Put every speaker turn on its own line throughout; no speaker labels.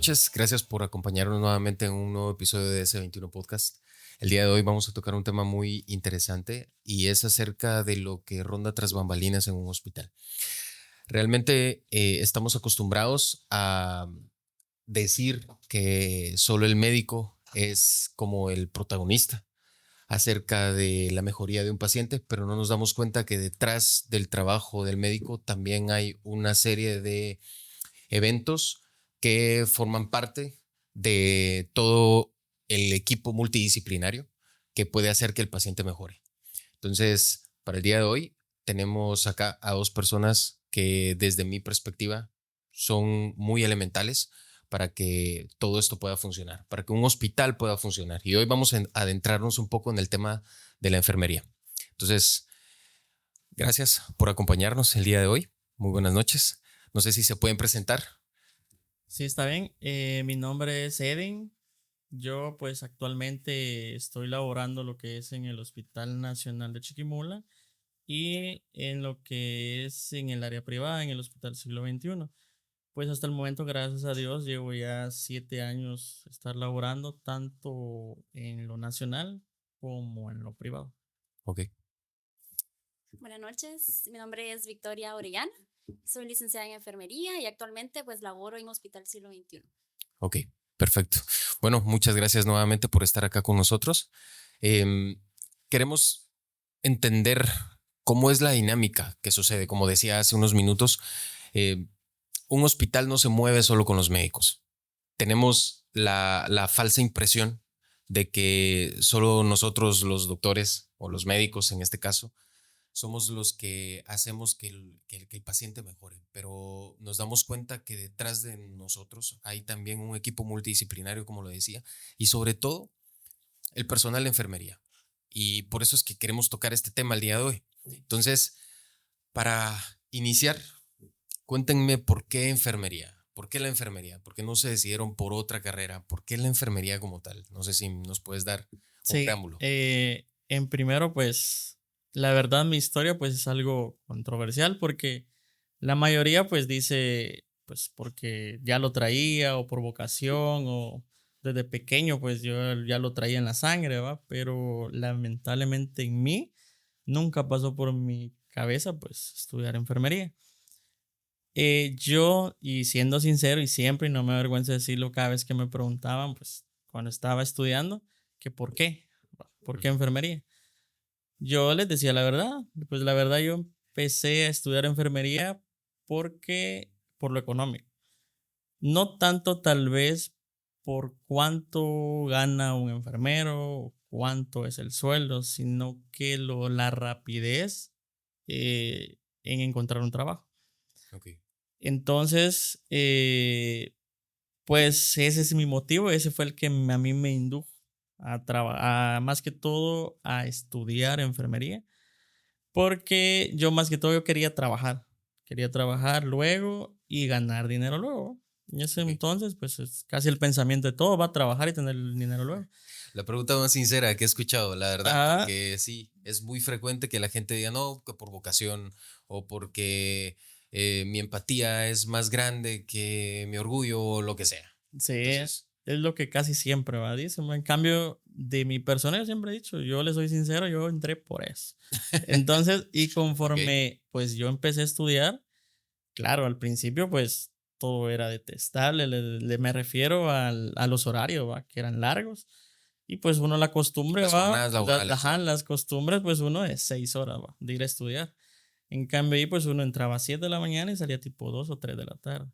noches, gracias por acompañarnos nuevamente en un nuevo episodio de S21 Podcast. El día de hoy vamos a tocar un tema muy interesante y es acerca de lo que ronda tras bambalinas en un hospital. Realmente estamos acostumbrados a decir que solo el médico es como el protagonista acerca de la mejoría de un paciente, pero no nos damos cuenta que detrás del trabajo del médico también hay una serie de eventos que forman parte de todo el equipo multidisciplinario que puede hacer que el paciente mejore. Entonces, para el día de hoy tenemos acá a dos personas que desde mi perspectiva son muy elementales para que todo esto pueda funcionar, para que un hospital pueda funcionar. Y hoy vamos a adentrarnos un poco en el tema de la enfermería. Entonces, gracias por acompañarnos el día de hoy. Muy buenas noches. No sé si se pueden presentar.
Sí, está bien. Mi nombre es Eden. Yo pues actualmente estoy laborando lo que es en el Hospital Nacional de Chiquimula y en lo que es en el área privada, en el Hospital Siglo XXI. Pues hasta el momento, gracias a Dios, llevo ya 7 años estar laborando tanto en lo nacional como en lo privado.
Ok.
Buenas noches, mi nombre es Victoria Orellana, soy licenciada en enfermería y actualmente pues laboro en Hospital Siglo XXI.
Ok, perfecto. Bueno, muchas gracias nuevamente por estar acá con nosotros. Queremos entender cómo es la dinámica que sucede. Como decía hace unos minutos, un hospital no se mueve solo con los médicos. Tenemos la falsa impresión de que solo nosotros, los doctores o los médicos en este caso, somos los que hacemos que el paciente mejore, pero nos damos cuenta que detrás de nosotros hay también un equipo multidisciplinario, como lo decía, y sobre todo el personal de enfermería. Y por eso es que queremos tocar este tema el día de hoy. Entonces, para iniciar, cuéntenme por qué enfermería. ¿Por qué la enfermería? ¿Por qué no se decidieron por otra carrera? ¿Por qué la enfermería como tal? No sé si nos puedes dar un
Sí,
preámbulo.
en primero pues la verdad mi historia pues es algo controversial porque la mayoría pues dice pues porque ya lo traía o por vocación o desde pequeño pues yo ya lo traía en la sangre, ¿va? Pero lamentablemente en mí nunca pasó por mi cabeza pues estudiar enfermería. Yo, y siendo sincero y siempre, y no me avergüenza decirlo cada vez que me preguntaban, pues cuando estaba estudiando, que por qué, por qué enfermería. Yo les decía la verdad, pues la verdad yo empecé a estudiar enfermería por lo económico. No tanto tal vez por cuánto gana un enfermero o cuánto es el sueldo, sino que la rapidez en encontrar un trabajo.
Ok.
Entonces, pues ese es mi motivo, ese fue el que a mí me indujo más que todo a estudiar enfermería, porque yo más que todo yo quería trabajar luego y ganar dinero luego. En ese
Ok.
entonces, pues es casi el pensamiento de todo, va a trabajar y tener el dinero luego.
La pregunta más sincera que he escuchado, la verdad,
Ah,
porque sí, es muy frecuente que la gente diga no, que por vocación o porque mi empatía es más grande que mi orgullo o lo que sea.
sí,
Entonces,
es lo que casi siempre va, dicen. En cambio, de mi persona, yo siempre he dicho, yo le soy sincero, yo entré por eso. Entonces, y
ok,
conforme pues yo empecé a estudiar, claro, al principio pues todo era detestable, me refiero a los horarios, ¿va? Que eran largos. Y pues uno la costumbre
las
va,
jornadas laborales,
ajá,
sí.
las costumbres, pues uno es 6 horas, va, de ir a estudiar. En cambio ahí pues uno entraba a 7 de la mañana y salía tipo 2 o 3 de la tarde.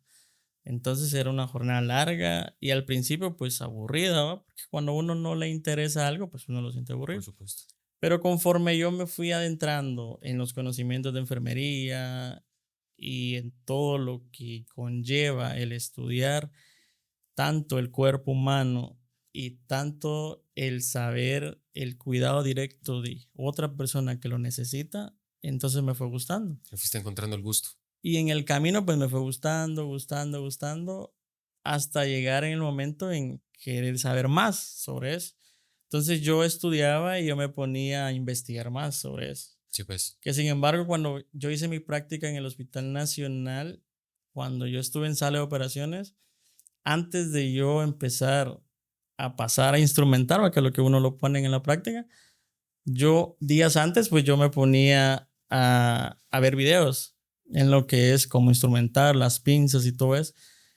Entonces era una jornada larga y al principio pues aburrida, ¿va? Porque cuando a uno no le interesa algo, pues uno lo siente
Por
aburrido.
supuesto.
Pero conforme yo me fui adentrando en los conocimientos de enfermería y en todo lo que conlleva el estudiar tanto el cuerpo humano y tanto el saber el cuidado directo de otra persona que lo necesita, entonces me fue gustando.
Le fuiste encontrando el gusto.
Y en el camino pues me fue gustando, hasta llegar en el momento en querer saber más sobre eso. Entonces yo estudiaba y yo me ponía a investigar más sobre eso.
Sí, pues.
Que sin embargo, cuando yo hice mi práctica en el Hospital Nacional, cuando yo estuve en sala de operaciones, antes de yo empezar a pasar a instrumentar, que es lo que uno lo pone en la práctica, yo días antes pues yo me ponía a ver videos en lo que es cómo instrumentar, las pinzas y todo eso.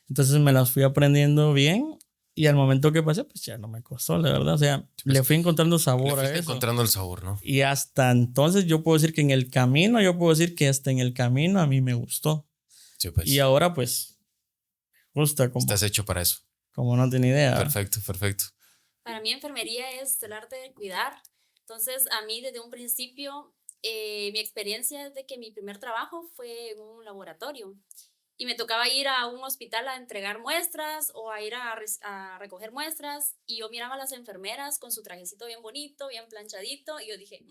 Entonces me las fui aprendiendo bien y al momento que pasé pues ya no me costó, la verdad. O sea, le fui encontrando sabor a eso.
Encontrando el sabor, ¿no?
Y hasta entonces yo puedo decir que en el camino, hasta en el camino a mí me gustó.
Sí, pues.
Y ahora pues gusta como...
Estás hecho para eso.
Como no tenía idea.
Perfecto, perfecto.
Para mí enfermería es el arte de cuidar. Entonces a mí desde un principio mi experiencia es de que mi primer trabajo fue en un laboratorio y me tocaba ir a un hospital a entregar muestras o a ir a recoger muestras y yo miraba a las enfermeras con su trajecito bien bonito, bien planchadito y yo dije,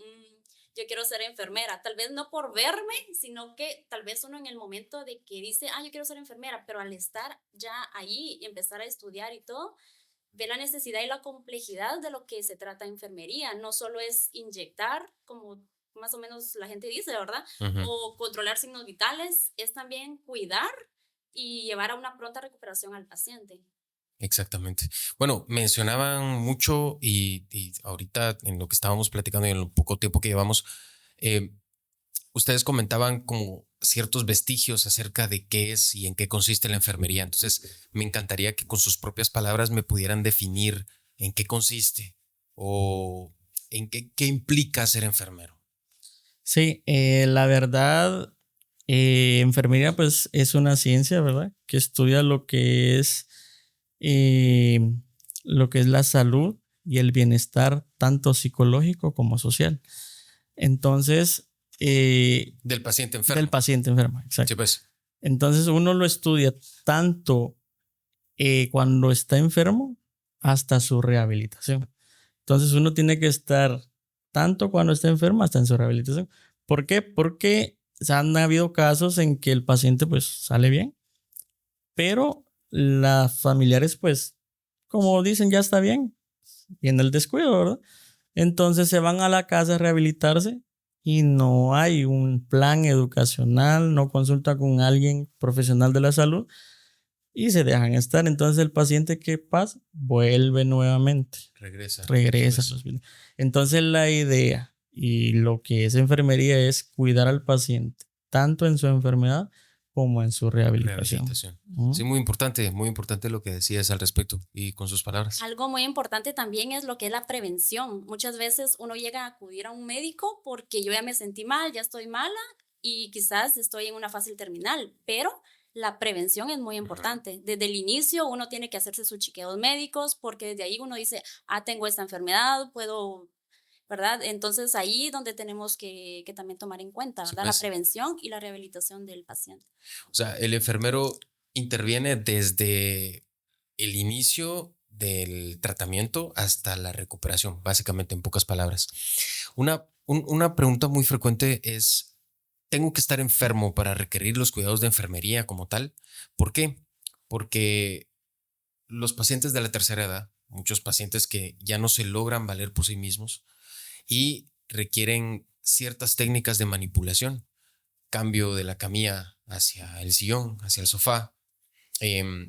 yo quiero ser enfermera, tal vez no por verme, sino que tal vez uno en el momento de que dice, yo quiero ser enfermera, pero al estar ya ahí y empezar a estudiar y todo, ve la necesidad y la complejidad de lo que se trata enfermería. No solo es inyectar, como más o menos la gente dice, ¿verdad? O controlar signos vitales, es también cuidar y llevar a una pronta recuperación al paciente.
Exactamente. Bueno, mencionaban mucho y ahorita en lo que estábamos platicando y en el poco tiempo que llevamos, ustedes comentaban como ciertos vestigios acerca de qué es y en qué consiste la enfermería. Entonces, me encantaría que con sus propias palabras me pudieran definir en qué consiste o en qué implica ser enfermero.
Sí, la verdad, enfermería pues es una ciencia, ¿verdad? Que estudia eh, lo que es la salud y el bienestar tanto psicológico como social. Entonces...
del paciente enfermo.
Del paciente enfermo, exacto.
Sí, pues.
Entonces uno lo estudia tanto cuando está enfermo hasta su rehabilitación. Entonces uno tiene que estar tanto cuando está enfermo hasta en su rehabilitación. ¿Por qué? Porque han habido casos en que el paciente pues sale bien, pero las familiares pues como dicen ya está bien, y en el descuido, ¿verdad? Entonces se van a la casa a rehabilitarse y no hay un plan educacional, no consulta con alguien profesional de la salud y se dejan estar. Entonces el paciente, ¿qué pasa? Vuelve nuevamente.
Regresa
al hospital. Entonces la idea y lo que es enfermería es cuidar al paciente, tanto en su enfermedad como en su rehabilitación.
Sí, muy importante lo que decías al respecto y con sus palabras.
Algo muy importante también es lo que es la prevención. Muchas veces uno llega a acudir a un médico porque yo ya me sentí mal, ya estoy mala y quizás estoy en una fase terminal, pero la prevención es muy importante. Desde el inicio uno tiene que hacerse sus chequeos médicos porque desde ahí uno dice, tengo esta enfermedad, puedo... ¿verdad? Entonces ahí es donde tenemos que también tomar en cuenta, ¿verdad? Sí, pues, la prevención y la rehabilitación del paciente.
O sea, el enfermero interviene desde el inicio del tratamiento hasta la recuperación, básicamente en pocas palabras. Una pregunta muy frecuente es, ¿tengo que estar enfermo para requerir los cuidados de enfermería como tal? ¿Por qué? Porque los pacientes de la tercera edad, muchos pacientes que ya no se logran valer por sí mismos, y requieren ciertas técnicas de manipulación, cambio de la camilla hacia el sillón, hacia el sofá,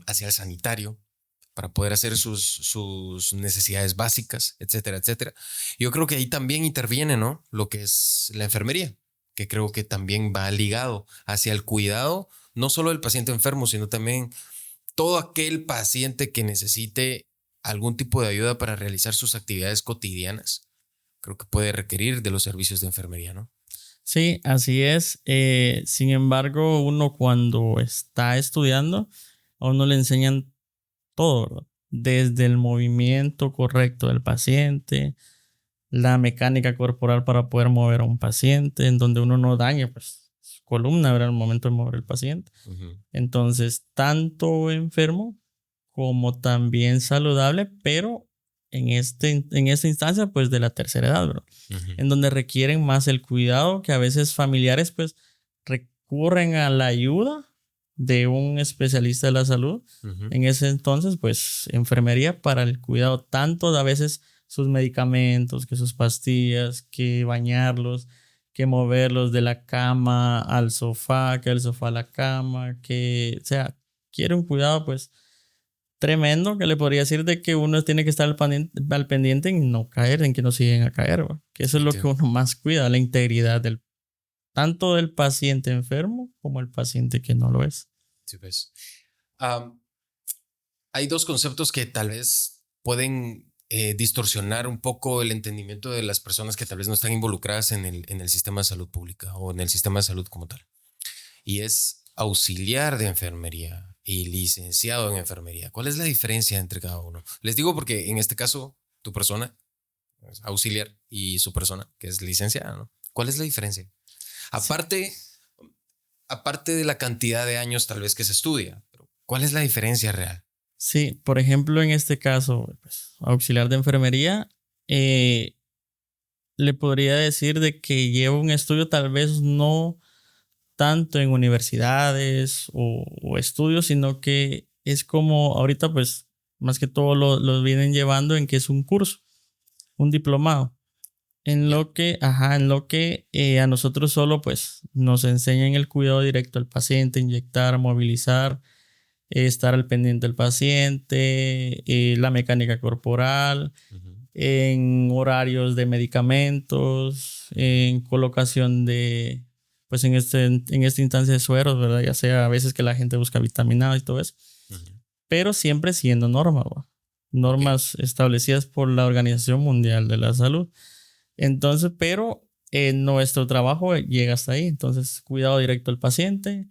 hacia el sanitario, para poder hacer sus necesidades básicas, etcétera, etcétera. Yo creo que ahí también interviene, ¿no? Lo que es la enfermería, que creo que también va ligado hacia el cuidado, no solo del paciente enfermo, sino también todo aquel paciente que necesite algún tipo de ayuda para realizar sus actividades cotidianas. Creo que puede requerir de los servicios de enfermería, ¿no?
Sí, así es. Sin embargo, uno cuando está estudiando, a uno le enseñan todo, ¿verdad? Desde el movimiento correcto del paciente, la mecánica corporal para poder mover a un paciente, en donde uno no dañe pues, su columna, ¿verdad? Al momento de mover el paciente. Entonces, tanto enfermo como también saludable, pero en esta instancia pues de la tercera edad, bro, en donde requieren más el cuidado, que a veces familiares pues recurren a la ayuda de un especialista de la salud. En ese entonces pues enfermería para el cuidado tanto de a veces sus medicamentos, que sus pastillas, que bañarlos, que moverlos de la cama al sofá, que del sofá a la cama, que, o sea, quiere un cuidado pues tremendo, que le podría decir de que uno tiene que estar al pendiente en no caer, en que no siguen a caer, ¿va? Que eso es lo que uno más cuida, la integridad tanto del paciente enfermo como el paciente que no lo es.
Sí, pues. Hay dos conceptos que tal vez pueden distorsionar un poco el entendimiento de las personas que tal vez no están involucradas en el sistema de salud pública o en el sistema de salud como tal. Y es auxiliar de enfermería y licenciado en enfermería. ¿Cuál es la diferencia entre cada uno? Les digo porque en este caso, tu persona es auxiliar y su persona, que es licenciada, ¿no? ¿Cuál es la diferencia? Aparte de la cantidad de años tal vez que se estudia, pero ¿cuál es la diferencia real?
Sí, por ejemplo, en este caso, pues, auxiliar de enfermería, le podría decir de que lleva un estudio tal vez no tanto en universidades o estudios, sino que es como ahorita pues más que todo lo vienen llevando en que es un curso, un diplomado, en lo que, a nosotros solo pues nos enseñan el cuidado directo al paciente, inyectar, movilizar, estar al pendiente del paciente, la mecánica corporal, en horarios de medicamentos, en colocación de, pues en esta instancia de sueros, ¿verdad? Ya sea a veces que la gente busca vitaminados y todo eso, pero siempre siendo normas, ¿va? Normas establecidas por la Organización Mundial de la Salud. Entonces, pero nuestro trabajo llega hasta ahí. Entonces, cuidado directo al paciente,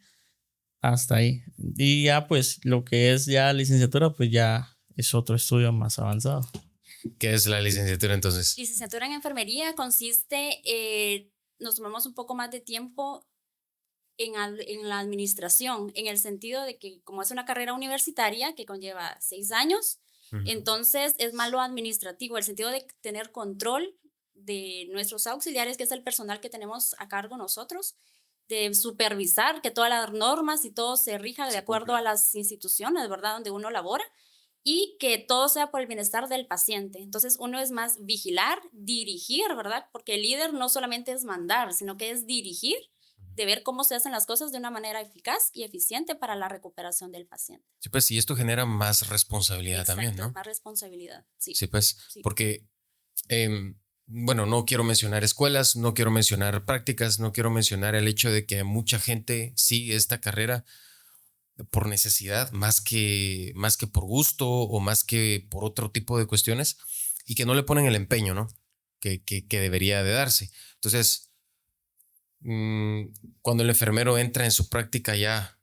hasta ahí. Y ya, pues, lo que es ya licenciatura, pues ya es otro estudio más avanzado.
¿Qué es la licenciatura entonces?
Licenciatura en enfermería consiste, nos tomamos un poco más de tiempo en la administración, en el sentido de que como es una carrera universitaria que conlleva 6 años, entonces es más lo administrativo, el sentido de tener control de nuestros auxiliares, que es el personal que tenemos a cargo nosotros, de supervisar que todas las normas y todo se rija de acuerdo a las instituciones, ¿verdad?, donde uno labora, y que todo sea por el bienestar del paciente. Entonces uno es más vigilar, dirigir, ¿verdad? Porque el líder no solamente es mandar, sino que es dirigir, de ver cómo se hacen las cosas de una manera eficaz y eficiente para la recuperación del paciente.
Sí, pues, y esto genera más responsabilidad.
Exacto,
también, ¿no?
Más responsabilidad, sí.
Sí, pues,
Sí.
porque, bueno, no quiero mencionar escuelas, no quiero mencionar prácticas, no quiero mencionar el hecho de que mucha gente sigue esta carrera por necesidad, más que por gusto o más que por otro tipo de cuestiones, y que no le ponen el empeño, ¿no? Que debería de darse. Entonces, cuando el enfermero entra en su práctica ya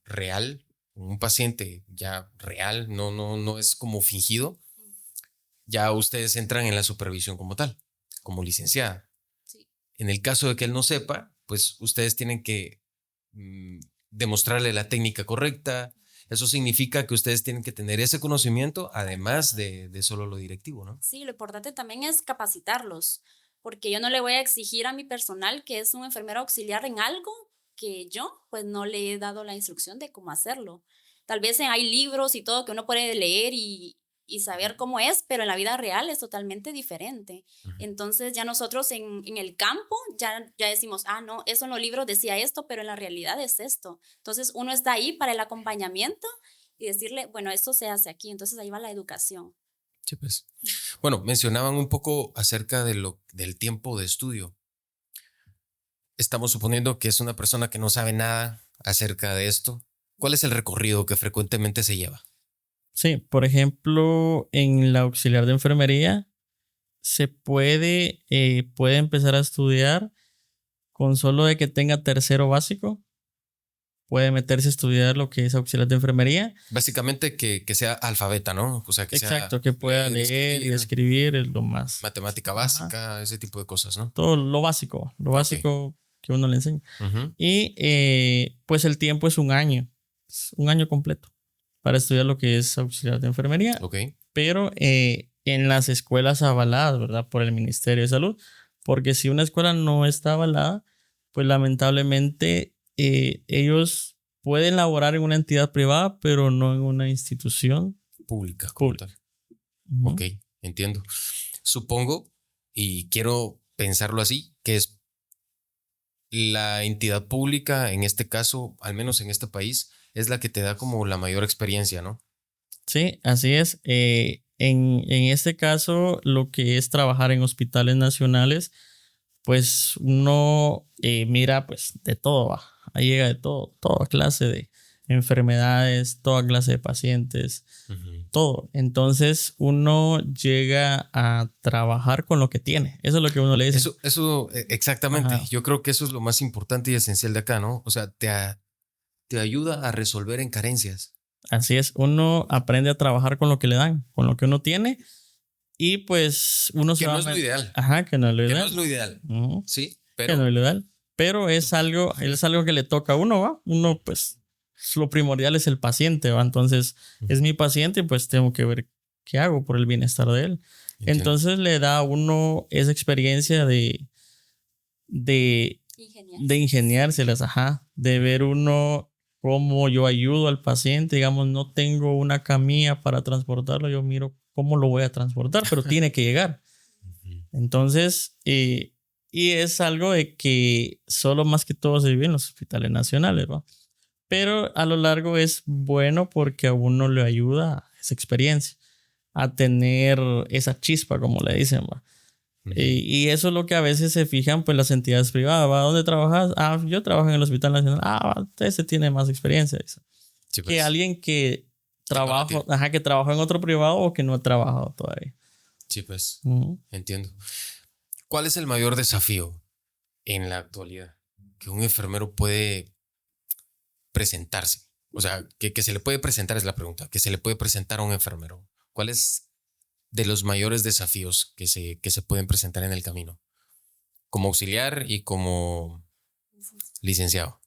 real, un paciente ya real, no es como fingido, ya ustedes entran en la supervisión como tal, como licenciada.
Sí.
En el caso de que él no sepa, pues ustedes tienen que demostrarle la técnica correcta. Eso significa que ustedes tienen que tener ese conocimiento, además de solo lo directivo, ¿no?
Sí, lo importante también es capacitarlos, porque yo no le voy a exigir a mi personal que es un enfermero auxiliar en algo que yo pues no le he dado la instrucción de cómo hacerlo. Tal vez hay libros y todo que uno puede leer y saber cómo es, pero en la vida real es totalmente diferente. Entonces ya nosotros en el campo ya decimos, no, eso en los libros decía esto, pero en la realidad es esto. Entonces uno está ahí para el acompañamiento y decirle, bueno, esto se hace aquí, entonces ahí va la educación.
Sí, pues. Bueno, mencionaban un poco acerca del tiempo de estudio. Estamos suponiendo que es una persona que no sabe nada acerca de esto. ¿Cuál es el recorrido que frecuentemente se lleva?
Sí, por ejemplo, en la auxiliar de enfermería se puede empezar a estudiar con solo de que tenga tercero básico. Puede meterse a estudiar lo que es auxiliar de enfermería.
Básicamente que sea alfabeta, ¿no? O sea, que
Exacto,
sea
que pueda leer y escribir es lo más.
Matemática básica, ese tipo de cosas, ¿no?
Todo lo básico que uno le enseña. Y pues el tiempo es un año completo para estudiar lo que es auxiliar de enfermería. Pero en las escuelas avaladas, ¿verdad? Por el Ministerio de Salud. Porque si una escuela no está avalada, pues lamentablemente ellos pueden laborar en una entidad privada, pero no en una institución
pública. Ok, entiendo. Supongo, y quiero pensarlo así, que es la entidad pública, en este caso, al menos en este país, es la que te da como la mayor experiencia, ¿no?
Sí, así es. En este caso, lo que es trabajar en hospitales nacionales, pues uno mira pues de todo, va. Ahí llega de todo, toda clase de enfermedades, toda clase de pacientes, todo. Entonces uno llega a trabajar con lo que tiene. Eso es lo que uno le dice.
Eso exactamente.
Ajá.
Yo creo que eso es lo más importante y esencial de acá, ¿no? O sea, te ayuda a resolver en carencias.
Así es, uno aprende a trabajar con lo que le dan, con lo que uno tiene y pues uno se
Que
va
no
a
es lo ideal.
Ajá, que no es lo
Que no
ideal.
es lo ideal.
Ujú.
Sí,
Que no
pero
es lo ideal. Pero es algo que le toca a uno, ¿va? Uno, pues, lo primordial es el paciente, ¿va? Entonces, es mi paciente y pues tengo que ver qué hago por el bienestar de él.
entiendo.
Entonces, le da a uno esa experiencia de, de ingeniárselas, ajá, de ver uno cómo yo ayudo al paciente, digamos, no tengo una camilla para transportarlo, yo miro cómo lo voy a transportar, pero tiene que llegar. Entonces, y es algo de que solo más que todo se vive en los hospitales nacionales, ¿va? Pero a lo largo es bueno porque a uno le ayuda esa experiencia, a tener esa chispa, como le dicen, ¿va? Y eso es lo que a veces se fijan pues las entidades privadas, ¿va? ¿Dónde trabajas? Ah, yo trabajo en el Hospital Nacional. Ah, ese tiene más experiencia, dice.
Sí,
Que
pues.
alguien que
Que no la
trabaja,
tiene.
ajá, que trabaja en otro privado o que no ha trabajado todavía.
Sí, pues.
Ujú.
Entiendo. ¿Cuál es el mayor desafío en la actualidad que un enfermero puede presentarse? O sea, que se le puede presentar es la pregunta, que se le puede presentar a un enfermero. ¿Cuál es de los mayores desafíos que se pueden presentar en el camino? Como auxiliar y como licenciado.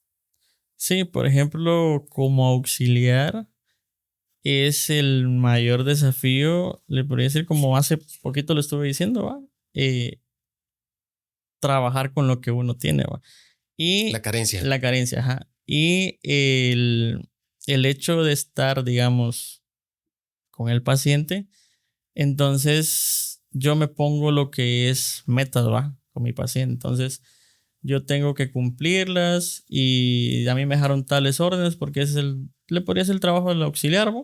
Sí, por ejemplo, como auxiliar es el mayor desafío, le podría decir como hace poquito lo estuve diciendo, ¿va? Trabajar con lo que uno tiene, ¿va?
La
Y
carencia.
la carencia, ajá. Y el hecho de estar, digamos, con el paciente, entonces yo me pongo lo que es metas, ¿va? Con mi paciente. Entonces yo tengo que cumplirlas y a mí me dejaron tales órdenes porque ese es le podría ser el trabajo del auxiliar, ¿va?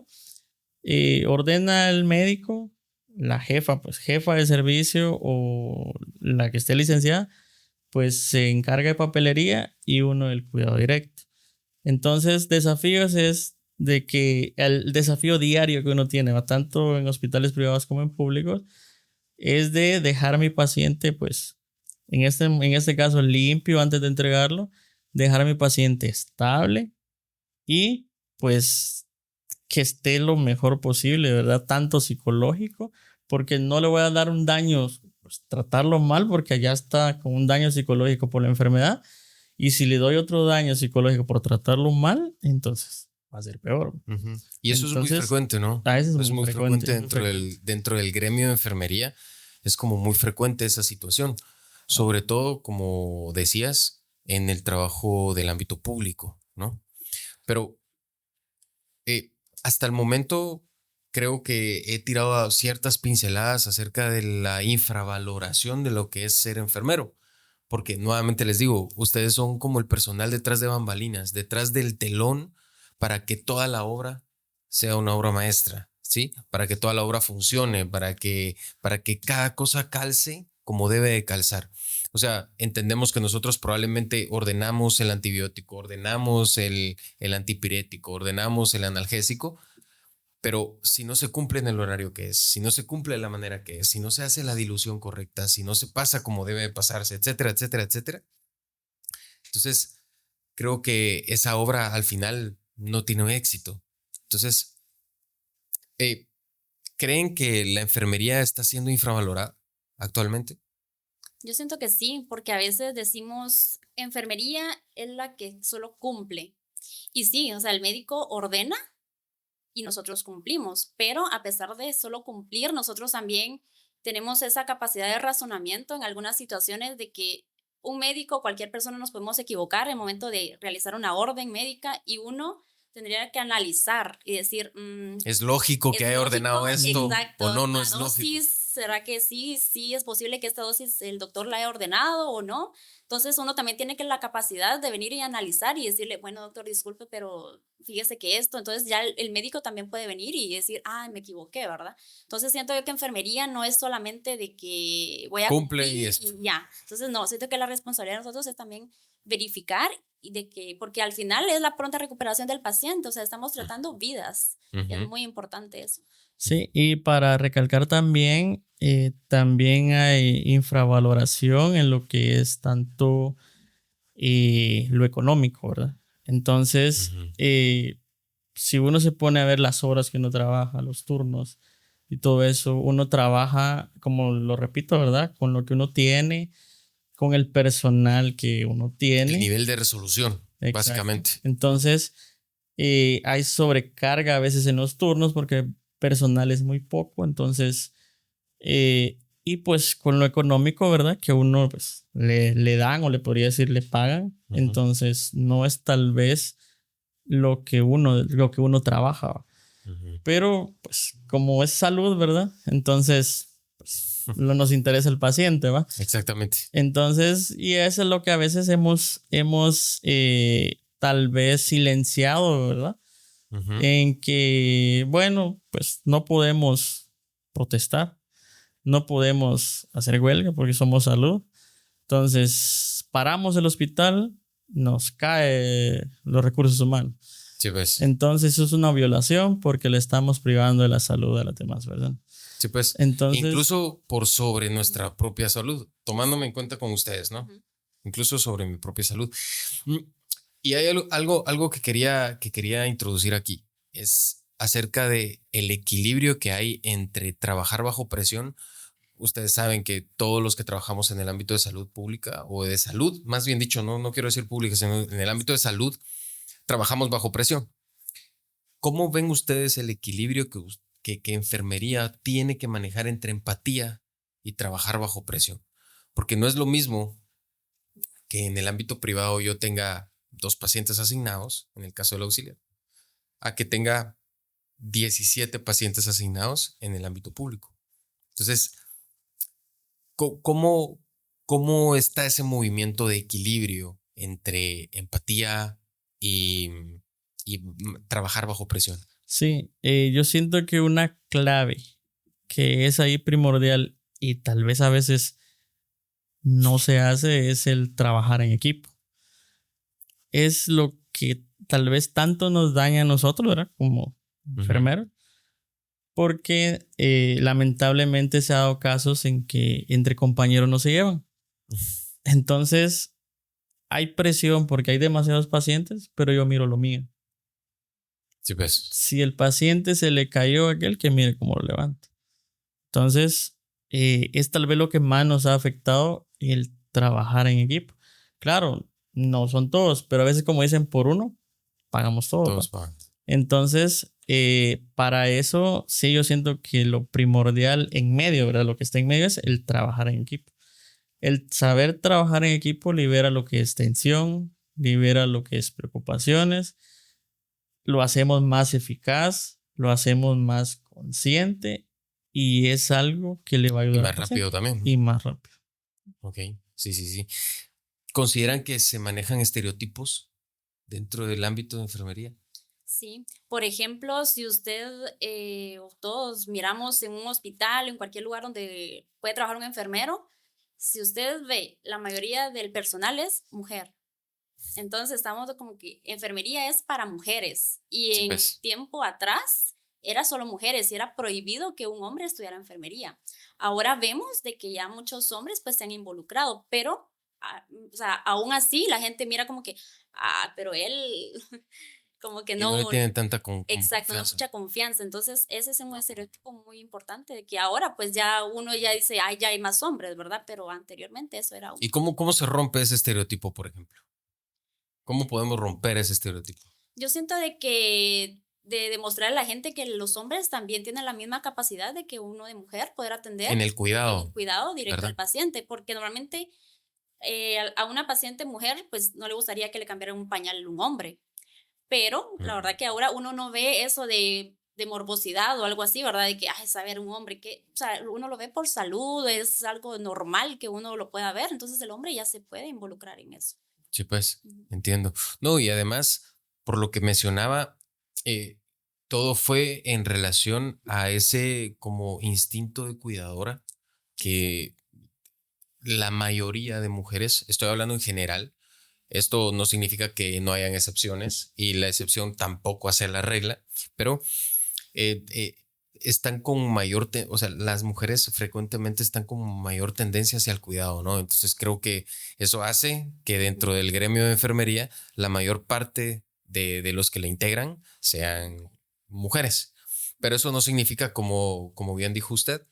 Ordena el médico, la jefa, pues jefa de servicio o la que esté licenciada, pues se encarga de papelería y uno del cuidado directo. Entonces, desafíos es de que el desafío diario que uno tiene, ¿va? Tanto en hospitales privados como en públicos, es de dejar a mi paciente, pues, en este caso, limpio antes de entregarlo, dejar a mi paciente estable y, pues, que esté lo mejor posible, ¿verdad? Tanto psicológico, porque no le voy a dar un daño, pues, tratarlo mal, porque allá está con un daño psicológico por la enfermedad. Y si le doy otro daño psicológico por tratarlo mal, entonces va a ser peor.
Y eso es muy
Entonces,
frecuente, ¿no?
a veces es
Es
muy
muy
frecuente,
frecuente
muy frecuente.
dentro del gremio de enfermería. Es como muy frecuente esa situación. Sobre todo, como decías, en el trabajo del ámbito público, ¿no? Pero eh, hasta el momento creo que he tirado ciertas pinceladas acerca de la infravaloración de lo que es ser enfermero. Porque nuevamente les digo, ustedes son como el personal detrás de bambalinas, detrás del telón para que toda la obra sea una obra maestra, ¿sí? Para que toda la obra funcione, para que cada cosa calce como debe de calzar. O sea, entendemos que nosotros probablemente ordenamos el antibiótico, ordenamos el antipirético, ordenamos el analgésico, pero si no se cumple en el horario que es, si no se cumple de la manera que es, si no se hace la dilución correcta, si no se pasa como debe de pasarse, etcétera, etcétera, etcétera, entonces creo que esa obra al final no tiene éxito. Entonces, eh, ¿creen que la enfermería está siendo infravalorada actualmente?
Yo siento que sí, porque a veces decimos enfermería es la que solo cumple. Y sí, o sea, el médico ordena y nosotros cumplimos, pero a pesar de solo cumplir, nosotros también tenemos esa capacidad de razonamiento en algunas situaciones de que un médico, cualquier persona nos podemos equivocar en el momento de realizar una orden médica y uno tendría que analizar y decir,
¿Es lógico que
¿es
haya
lógico?
ordenado esto
Exacto,
o no, no
la
es lógico?
dosis ¿Será que sí es posible que esta dosis el doctor la haya ordenado o no? Entonces uno también tiene que la capacidad de venir y analizar y decirle, bueno, doctor, disculpe, pero fíjese que esto, entonces ya el médico también puede venir y decir, me equivoqué, ¿verdad? Entonces siento yo que enfermería no es solamente de que voy a
Cumple
cumplir
y esto.
y ya. Entonces no, siento que la responsabilidad de nosotros es también verificar y de que, porque al final es la pronta recuperación del paciente, o sea, estamos tratando vidas y es
Ujú.
muy importante eso.
Sí, y para recalcar también, también hay infravaloración en lo que es tanto lo económico, ¿verdad? Entonces,
Ujú.
si uno se pone a ver las horas que uno trabaja, los turnos y todo eso, uno trabaja, como lo repito, ¿verdad? Con lo que uno tiene, con el personal que uno
El
tiene.
nivel de resolución,
Exacto.
básicamente.
Entonces, hay sobrecarga a veces en los turnos porque personal es muy poco. Entonces, y pues con lo económico, ¿verdad? Que uno pues le dan o le podría decir le pagan.
Ujú.
Entonces, no es tal vez lo que uno trabaja.
Ujú.
Pero pues como es salud, ¿verdad? Entonces, pues nos interesa el paciente, ¿va?
Exactamente.
Entonces, y eso es lo que a veces hemos tal vez silenciado, ¿verdad?
Ujú.
En que, bueno, pues no podemos protestar, no podemos hacer huelga porque somos salud. Entonces, paramos el hospital, nos cae los recursos humanos.
Sí, pues.
Entonces, eso es una violación porque le estamos privando de la salud a las demás, ¿verdad?
Sí, pues.
Entonces,
Incluso por sobre
Ujú.
nuestra propia salud, tomándome en
Exacto.
cuenta con ustedes, ¿no?
Ujú.
Incluso sobre mi propia salud. Mm, Y hay algo que quería introducir aquí. Es acerca de el equilibrio que hay entre trabajar bajo presión. Ustedes saben que todos los que trabajamos en el ámbito de salud pública o de salud, más bien dicho, no quiero decir pública, sino en el ámbito de salud, trabajamos bajo presión. ¿Cómo ven ustedes el equilibrio que enfermería tiene que manejar entre empatía y trabajar bajo presión? Porque no es lo mismo que en el ámbito privado yo tenga 2 pacientes asignados, en el caso del auxiliar, a que tenga 17 pacientes asignados en el ámbito público. Entonces, ¿cómo, cómo está ese movimiento de equilibrio entre empatía y trabajar bajo presión?
sí, yo siento que una clave que es ahí primordial y tal vez a veces no se hace es el trabajar en equipo. Es lo que tal vez tanto nos daña a nosotros, ¿verdad? Como
Ujú.
enfermeros, porque lamentablemente se ha dado casos en que entre compañeros no se llevan. Entonces hay presión porque hay demasiados pacientes, pero yo miro lo mío.
Sí, pues.
Si el paciente se le cayó aquel, que mire cómo lo levanta. Entonces, es tal vez lo que más nos ha afectado el trabajar en equipo. Claro, no son todos, pero a veces como dicen por uno, pagamos todos, ¿va?
Todos pagan.
Entonces, para eso sí yo siento que lo primordial en medio, ¿verdad? Lo que está en medio es el trabajar en equipo. El saber trabajar en equipo libera lo que es tensión, libera lo que es preocupaciones, lo hacemos más eficaz, lo hacemos más consciente y es algo que le va a
Y
ayudar al
más rápido
paciente
también, ¿no?
y más rápido.
Ok, sí, sí, sí. ¿Consideran que se manejan estereotipos dentro del ámbito de enfermería?
Sí, por ejemplo, si usted o todos miramos en un hospital, en cualquier lugar donde puede trabajar un enfermero, si usted ve, la mayoría del personal es mujer. Entonces estamos como que enfermería es para mujeres y
Sí,
en
pues.
tiempo atrás era solo mujeres y era prohibido que un hombre estudiara enfermería. Ahora vemos de que ya muchos hombres pues se han involucrado, pero o sea, aún así la gente mira como que, pero él como que
Y no le
no,
tienen tanta como
exacto, no
confianza.
mucha confianza. Entonces ese es un estereotipo muy importante de que ahora pues ya uno ya dice, ay, ya hay más hombres, ¿verdad? Pero anteriormente eso era
¿Y
un...
cómo se rompe ese estereotipo, por ejemplo? ¿Cómo podemos romper ese estereotipo?
Yo siento de que de demostrar a la gente que los hombres también tienen la misma capacidad de que uno de mujer poder atender
En el
en el
cuidado,
cuidado directo al
¿verdad?
paciente, porque normalmente a una paciente mujer pues no le gustaría que le cambiaran un pañal un hombre, pero la
Ujú.
verdad que ahora uno no ve eso de de morbosidad o algo así, ¿verdad? De que, ay, saber un hombre que, o sea, uno lo ve por salud, es algo normal que uno lo pueda ver, entonces el hombre ya se puede involucrar en eso.
Sí, pues,
Ujú.
entiendo. No, y además, por lo que mencionaba, eh, todo fue en relación a ese como instinto de cuidadora que la mayoría de mujeres, estoy hablando en general, esto no significa que no hayan excepciones y la excepción tampoco hace la regla, pero eh, eh, están con mayor, o sea, las mujeres frecuentemente están con mayor tendencia hacia el cuidado, ¿no? Entonces creo que eso hace que dentro del gremio de enfermería la mayor parte de los que la integran sean mujeres. Pero eso no significa, como bien dijo usted,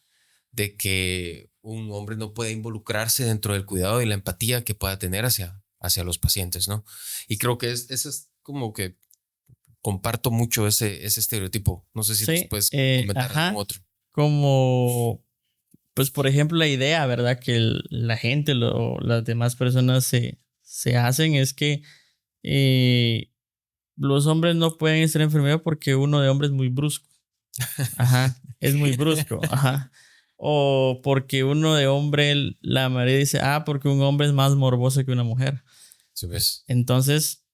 de que un hombre no puede involucrarse dentro del cuidado y la empatía que pueda tener hacia los pacientes, ¿no? Y creo que eso es como que comparto mucho ese estereotipo. No sé si
Sí,
puedes comentar algún
ajá,
otro.
como, pues por ejemplo, la idea, ¿verdad? Que la gente, las demás personas se hacen es que eh, los hombres no pueden ser enfermeros porque uno de hombre es muy brusco. Ajá, es muy brusco, ajá. O porque uno de hombre, la mayoría dice, porque un hombre es más morboso que una mujer.
¿Sabes?
Entonces,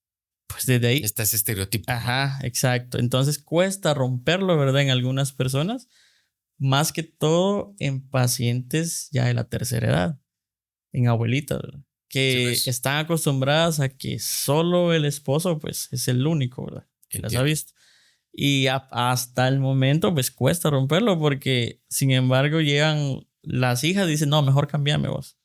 pues desde ahí,
Está ese estereotipo, ¿no?
ajá, exacto. Entonces cuesta romperlo, ¿verdad? En algunas personas, más que todo en pacientes ya de la tercera edad, en abuelitas, ¿verdad?
Sí,
Que
pues,
están acostumbradas a que solo el esposo, pues, es el único, ¿verdad? Que las ha
entiendo.
visto. Y hasta el momento, pues, cuesta romperlo porque, sin embargo, llegan las hijas y dicen, no, mejor cambiame vos.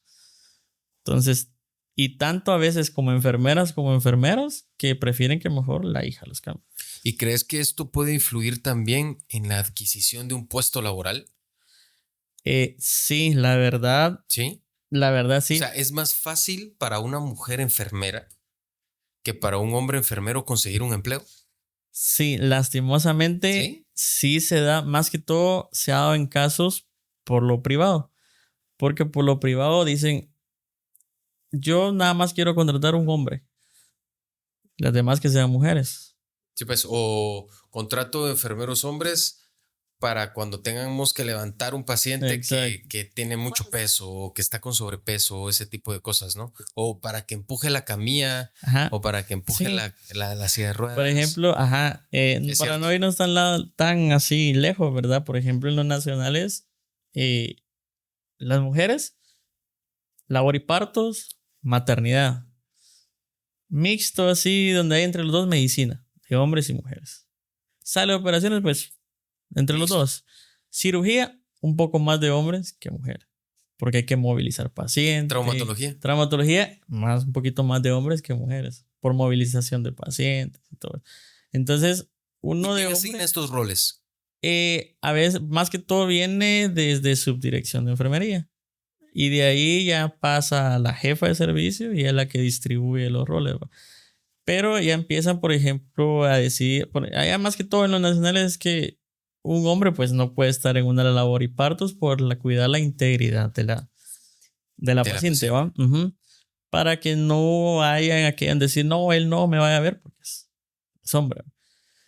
Entonces, y tanto a veces como enfermeras como enfermeros que prefieren que mejor la hija los cambie.
¿Y crees que esto puede influir también en la adquisición de un puesto laboral?
Sí,
Sí.
la verdad
O sea,
sí.
es más fácil para una mujer enfermera que para un hombre enfermero conseguir un empleo.
Sí, lastimosamente
Sí.
sí se da, más que todo se ha dado en casos por lo privado, porque por lo privado dicen, yo nada más quiero contratar un hombre, las demás que sean mujeres.
Sí, pues, o contrato de enfermeros hombres para cuando tengamos que levantar un paciente
Exacto.
que tiene mucho
Fuerza.
peso o que está con sobrepeso o ese tipo de cosas, ¿no? O para que empuje la camilla
Ajá.
o para que empuje
Sí.
la silla de
Por
ruedas.
ejemplo, ajá,
Es
para
cierto.
no irnos tan así lejos, ¿verdad? Por ejemplo, en los nacionales, eh, las mujeres, labor y partos, maternidad. Mixto así, donde hay entre los dos medicina, de hombres y mujeres. Sale de operaciones, pues, entre los
Listo.
dos. Cirugía, un poco más de hombres que mujeres, porque hay que movilizar pacientes.
Traumatología.
Traumatología, un poquito más de hombres que mujeres, por movilización de pacientes y todo. Entonces,
¿Y
uno de
quién asigna
hombre,
estos roles?
a veces, más que todo, viene desde subdirección de enfermería. Y de ahí ya pasa a la jefa de servicio y es la que distribuye los roles, ¿va? Pero ya empiezan, por ejemplo, a decir, allá más que todo en los nacionales es que un hombre pues no puede estar en una labor y partos por cuidar la integridad de la
De la
paciente,
paciente.
¿va? Ujú. Para que no hayan a quieran decir, no, él no me vaya a ver porque es hombre.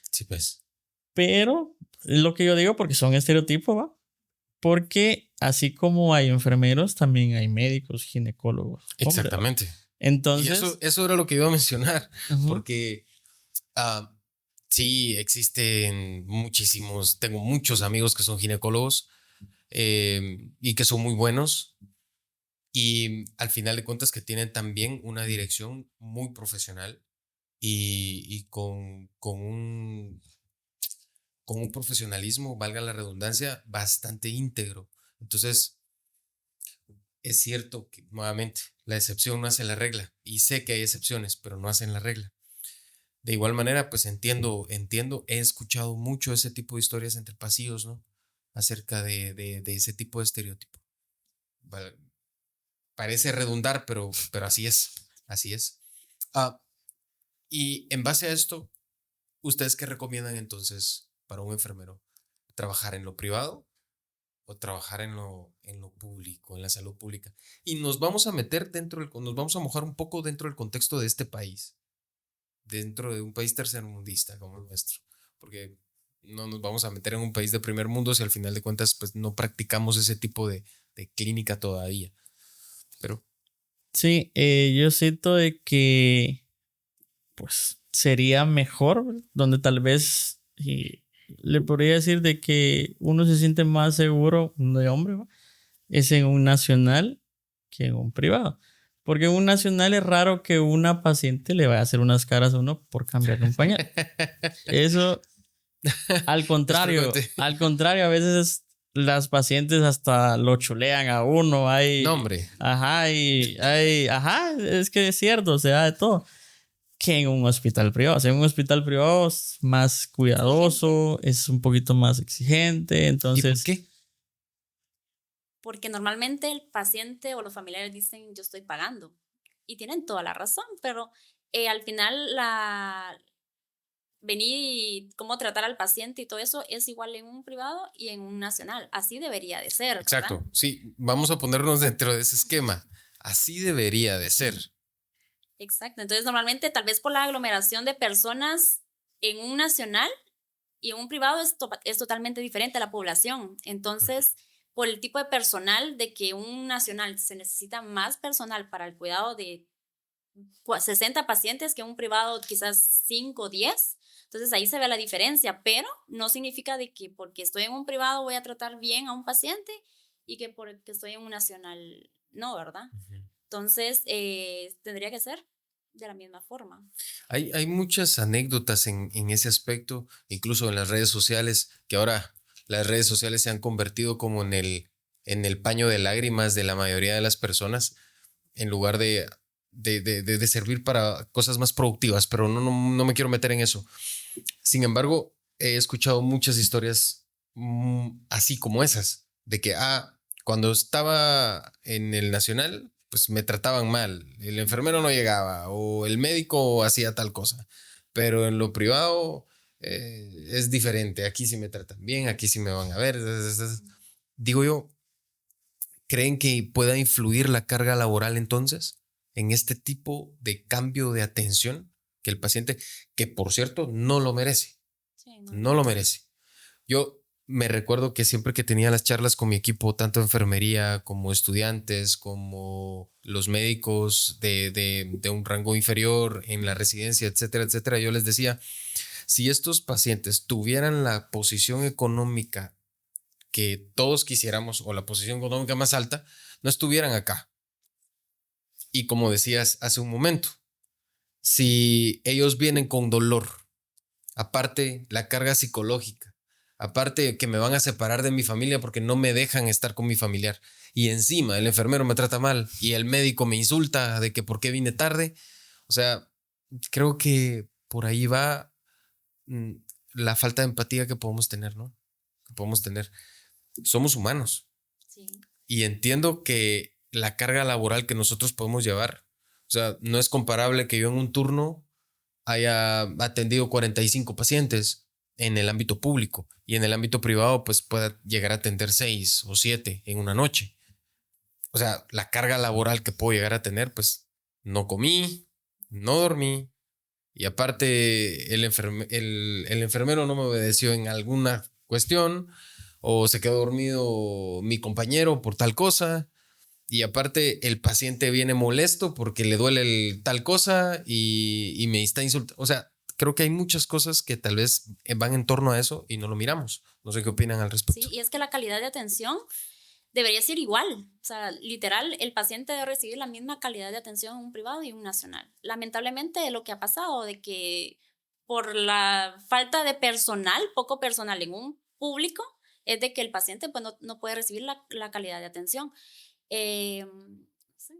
Sí, pues.
Pero es lo que yo digo porque son estereotipos, ¿va? Porque así como hay enfermeros, también hay médicos, ginecólogos, hombre, ¿va?
Exactamente. Y eso,
Entonces,
eso era lo que iba a mencionar,
ujú,
porque ah, sí, existen muchísimos, tengo muchos amigos que son ginecólogos y que son muy buenos y al final de cuentas que tienen también una dirección muy profesional y con un profesionalismo, valga la redundancia, bastante íntegro. Entonces, es cierto que nuevamente la excepción no hace la regla y sé que hay excepciones, pero no hacen la regla. De igual manera, pues entiendo, he escuchado mucho ese tipo de historias entre pasillos, ¿no? Acerca de ese tipo de estereotipo. Vale, parece redundar, pero así es, así es. Ah, y en base a esto, ¿ustedes qué recomiendan entonces para un enfermero? ¿Trabajar en lo privado o trabajar en lo público, en la salud pública? Y nos vamos a meter nos vamos a mojar un poco dentro del contexto de este país, dentro de un país tercermundista como el nuestro, porque no nos vamos a meter en un país de primer mundo si al final de cuentas pues no practicamos ese tipo de clínica todavía. Pero
Sí, yo siento de que pues sería mejor, donde tal vez le podría decir de que uno se siente más seguro de hombre, ¿va? Es en un nacional que en un privado. Porque en un nacional es raro que una paciente le vaya a hacer unas caras a uno por cambiarle un pañal. Eso, al contrario, a veces las pacientes hasta lo chulean a uno.
no, hombre.
Ajá, es que es cierto, o sea, de todo. Que en un hospital privado. O sea, en un hospital privado es más cuidadoso, es un poquito más exigente. Entonces,
¿Y por qué?
Porque normalmente el paciente o los familiares dicen yo estoy pagando y tienen toda la razón, pero al final venir y cómo tratar al paciente y todo eso es igual en un privado y en un nacional. Así debería de ser, ¿verdad?
Exacto, sí, vamos a ponernos dentro de ese esquema. Así debería de ser.
Exacto, entonces normalmente tal vez por la aglomeración de personas en un nacional y en un privado es totalmente diferente a la población. Entonces, por el tipo de personal de que un nacional se necesita más personal para el cuidado de 60 pacientes que un privado quizás 5 o 10. Entonces ahí se ve la diferencia, pero no significa de que porque estoy en un privado voy a tratar bien a un paciente y que porque estoy en un nacional no, ¿verdad? Entonces tendría que ser de la misma forma.
Hay muchas anécdotas en ese aspecto, incluso en las redes sociales, que ahora las redes sociales se han convertido como en el paño de lágrimas de la mayoría de las personas, en lugar de servir para cosas más productivas, pero no me quiero meter en eso. Sin embargo, he escuchado muchas historias así como esas, de que cuando estaba en el Nacional, pues me trataban mal, el enfermero no llegaba o el médico hacía tal cosa, pero en lo privado es diferente, aquí sí me tratan bien, aquí sí me van a ver. Digo yo, ¿creen que pueda influir la carga laboral entonces en este tipo de cambio de atención que el paciente, que por cierto no lo merece?
Sí,
No lo merece. Yo me recuerdo que siempre que tenía las charlas con mi equipo, tanto enfermería como estudiantes, como los médicos de un rango inferior en la residencia, etcétera, etcétera, yo les decía, si estos pacientes tuvieran la posición económica que todos quisiéramos o la posición económica más alta, no estuvieran acá. Y como decías hace un momento, si ellos vienen con dolor, aparte la carga psicológica, aparte que me van a separar de mi familia porque no me dejan estar con mi familiar, y encima el enfermero me trata mal y el médico me insulta de que por qué vine tarde, o sea, creo que por ahí va la falta de empatía que podemos tener, ¿no? Que podemos tener. Somos humanos.
Sí.
Y entiendo que la carga laboral que nosotros podemos llevar, o sea, no es comparable que yo en un turno haya atendido 45 pacientes en el ámbito público y en el ámbito privado pues pueda llegar a atender 6 o 7 en una noche. O sea, la carga laboral que puedo llegar a tener, pues no comí, no dormí y aparte el enfermero no me obedeció en alguna cuestión o se quedó dormido mi compañero por tal cosa. Y aparte el paciente viene molesto porque le duele tal cosa y me está insultando. O sea, creo que hay muchas cosas que tal vez van en torno a eso y no lo miramos. No sé qué opinan al respecto.
Sí, y es que la calidad de atención debería ser igual. O sea, literal, el paciente debe recibir la misma calidad de atención en un privado y un nacional. Lamentablemente, lo que ha pasado de que por la falta de personal, poco personal en un público, es de que el paciente pues, no puede recibir la calidad de atención. Sí.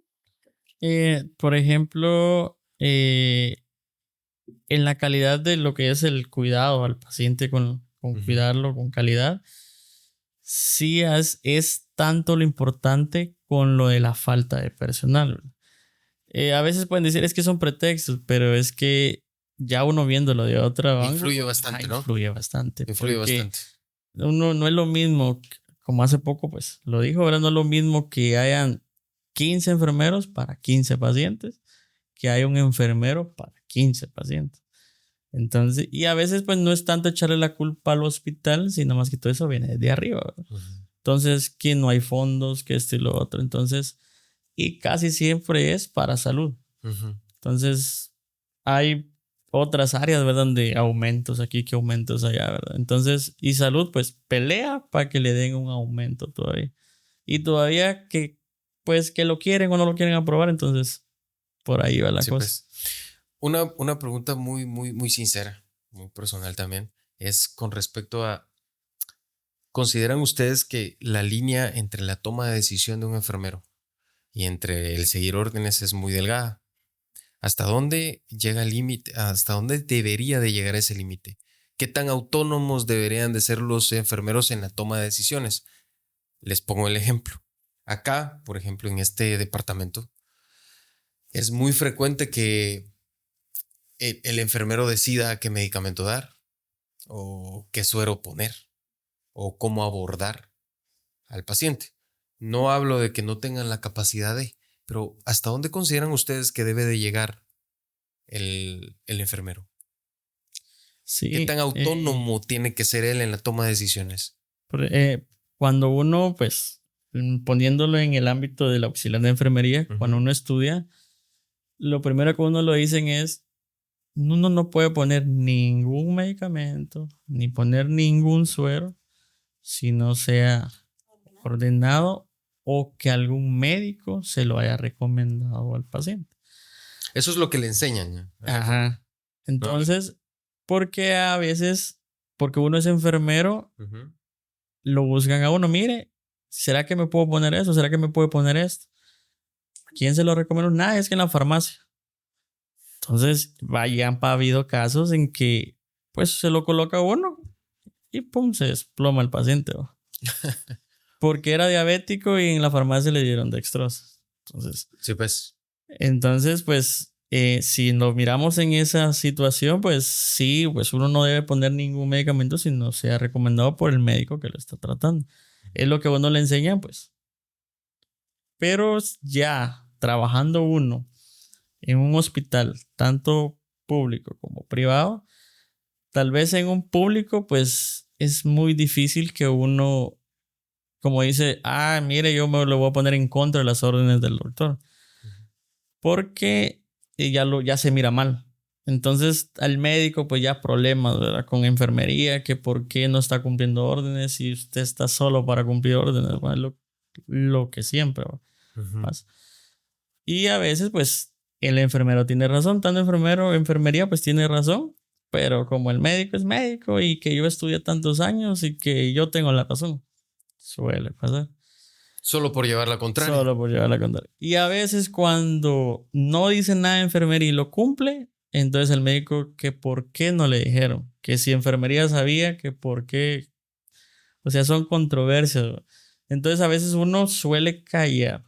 por ejemplo, en la calidad de lo que es el cuidado al paciente con cuidarlo con calidad, sí es tanto lo importante con lo de la falta de personal. A veces pueden decir es que son pretextos, pero es que ya uno viéndolo de otra ángulo,
influye bastante, ¿no?
Influye bastante.
Influye bastante.
Uno no es lo mismo, como hace poco pues lo dijo, ahora no es lo mismo que hayan 15 enfermeros para 15 pacientes, que haya un enfermero para 15 pacientes. Entonces, y a veces pues no es tanto echarle la culpa al hospital, sino más que todo eso viene de arriba, ¿verdad? Entonces, que no hay fondos, que esto y lo otro. Entonces, y casi siempre es para salud. Entonces, hay otras áreas, ¿verdad? Donde aumentos aquí, que aumentos allá, ¿verdad? Entonces, y salud, pues pelea para que le den un aumento todavía. Y todavía que, pues, que lo quieren o no lo quieren aprobar, entonces, por ahí va la
Sí,
cosa.
pues. Una pregunta muy sincera, muy personal también, es con respecto a, ¿consideran ustedes que la línea entre la toma de decisión de un enfermero y entre el seguir órdenes es muy delgada? ¿Hasta dónde llega el límite? ¿Hasta dónde debería de llegar ese límite? ¿Qué tan autónomos deberían de ser los enfermeros en la toma de decisiones? Les pongo el ejemplo. Acá, por ejemplo, en este departamento, es muy frecuente que el enfermero decida qué medicamento dar o qué suero poner o cómo abordar al paciente. No hablo de que no tengan la capacidad de, pero ¿hasta dónde consideran ustedes que debe de llegar el enfermero? ¿Qué
Sí,
tan autónomo tiene que ser él en la toma de decisiones?
cuando uno, pues, poniéndolo en el ámbito del auxiliar de enfermería, cuando uno estudia, lo primero que uno lo dicen es, uno no puede poner ningún medicamento, ni poner ningún suero, si no sea ordenado o que algún médico se lo haya recomendado al paciente.
Eso es lo que le enseñan, ¿no?
Ajá.
¿No?
Entonces, porque a veces, porque uno es enfermero, lo buscan a uno, mire, ¿será que me puedo poner eso? ¿Será que me puede poner esto? ¿Quién se lo recomienda? Nada, es que en la farmacia. Entonces, vayan, ha habido casos en que, pues, se lo coloca uno y pum, se desploma el paciente, ¿va? Porque era diabético y en la farmacia le dieron dextrosa.
Sí, pues.
Entonces, pues, si nos miramos en esa situación, pues sí, pues uno no debe poner ningún medicamento si no sea recomendado por el médico que lo está tratando. Es lo que uno le enseña, pues. Pero ya trabajando uno en un hospital, tanto público como privado, tal vez en un público, pues es muy difícil que uno, como dice, mire, yo me lo voy a poner en contra de las órdenes del doctor, porque ya se mira mal. Entonces al médico pues ya problemas, ¿verdad? Con enfermería, que por qué no está cumpliendo órdenes y usted está solo para cumplir órdenes, bueno, lo que siempre pasa. Y a veces pues el enfermero tiene razón, tanto enfermero, enfermería pues tiene razón, pero como el médico es médico y que yo estudié tantos años y que yo tengo la razón, suele pasar.
Solo por llevar la contraria.
Solo por llevar la contraria. Y a veces cuando no dice nada de enfermería y lo cumple, entonces el médico que por qué no le dijeron, que si enfermería sabía, que por qué, o sea, son controversias. ¿No? Entonces a veces uno suele callar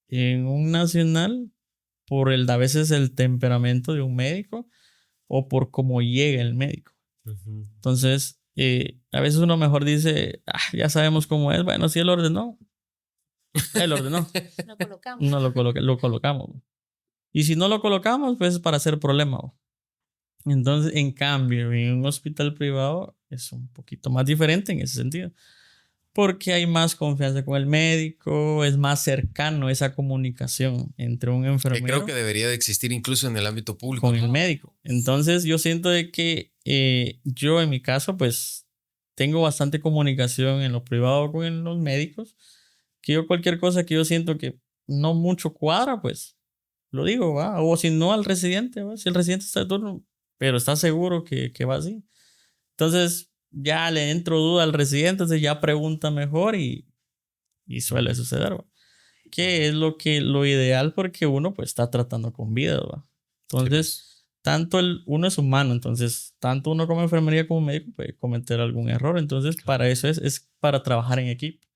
en un nacional por a veces el temperamento de un médico o por cómo llega el médico. Entonces, a veces uno mejor dice, ya sabemos cómo es, bueno, si él ordenó, él ordenó.
Lo colocamos.
No lo colocamos. Y si no lo colocamos, pues es para hacer problema. Entonces, en cambio, en un hospital privado es un poquito más diferente en ese sentido. Porque hay más confianza con el médico, es más cercano esa comunicación entre un
Que
enfermero
creo que debería de existir incluso en el ámbito público.
con el médico. Entonces, yo siento de que yo en mi caso, pues tengo bastante comunicación en lo privado con los médicos, que yo cualquier cosa que yo siento que no mucho cuadra, pues lo digo, ¿va? O si no al residente, ¿va? Si el residente está de turno, pero está seguro que va así. Entonces ya le entro duda al residente, entonces ya pregunta mejor y suele suceder, ¿va? Que es lo ideal porque uno pues está tratando con vida, ¿va? Entonces,
Sí, pues.
tanto uno es humano, entonces tanto uno como enfermería como médico puede cometer algún error, entonces para eso es para trabajar en equipo.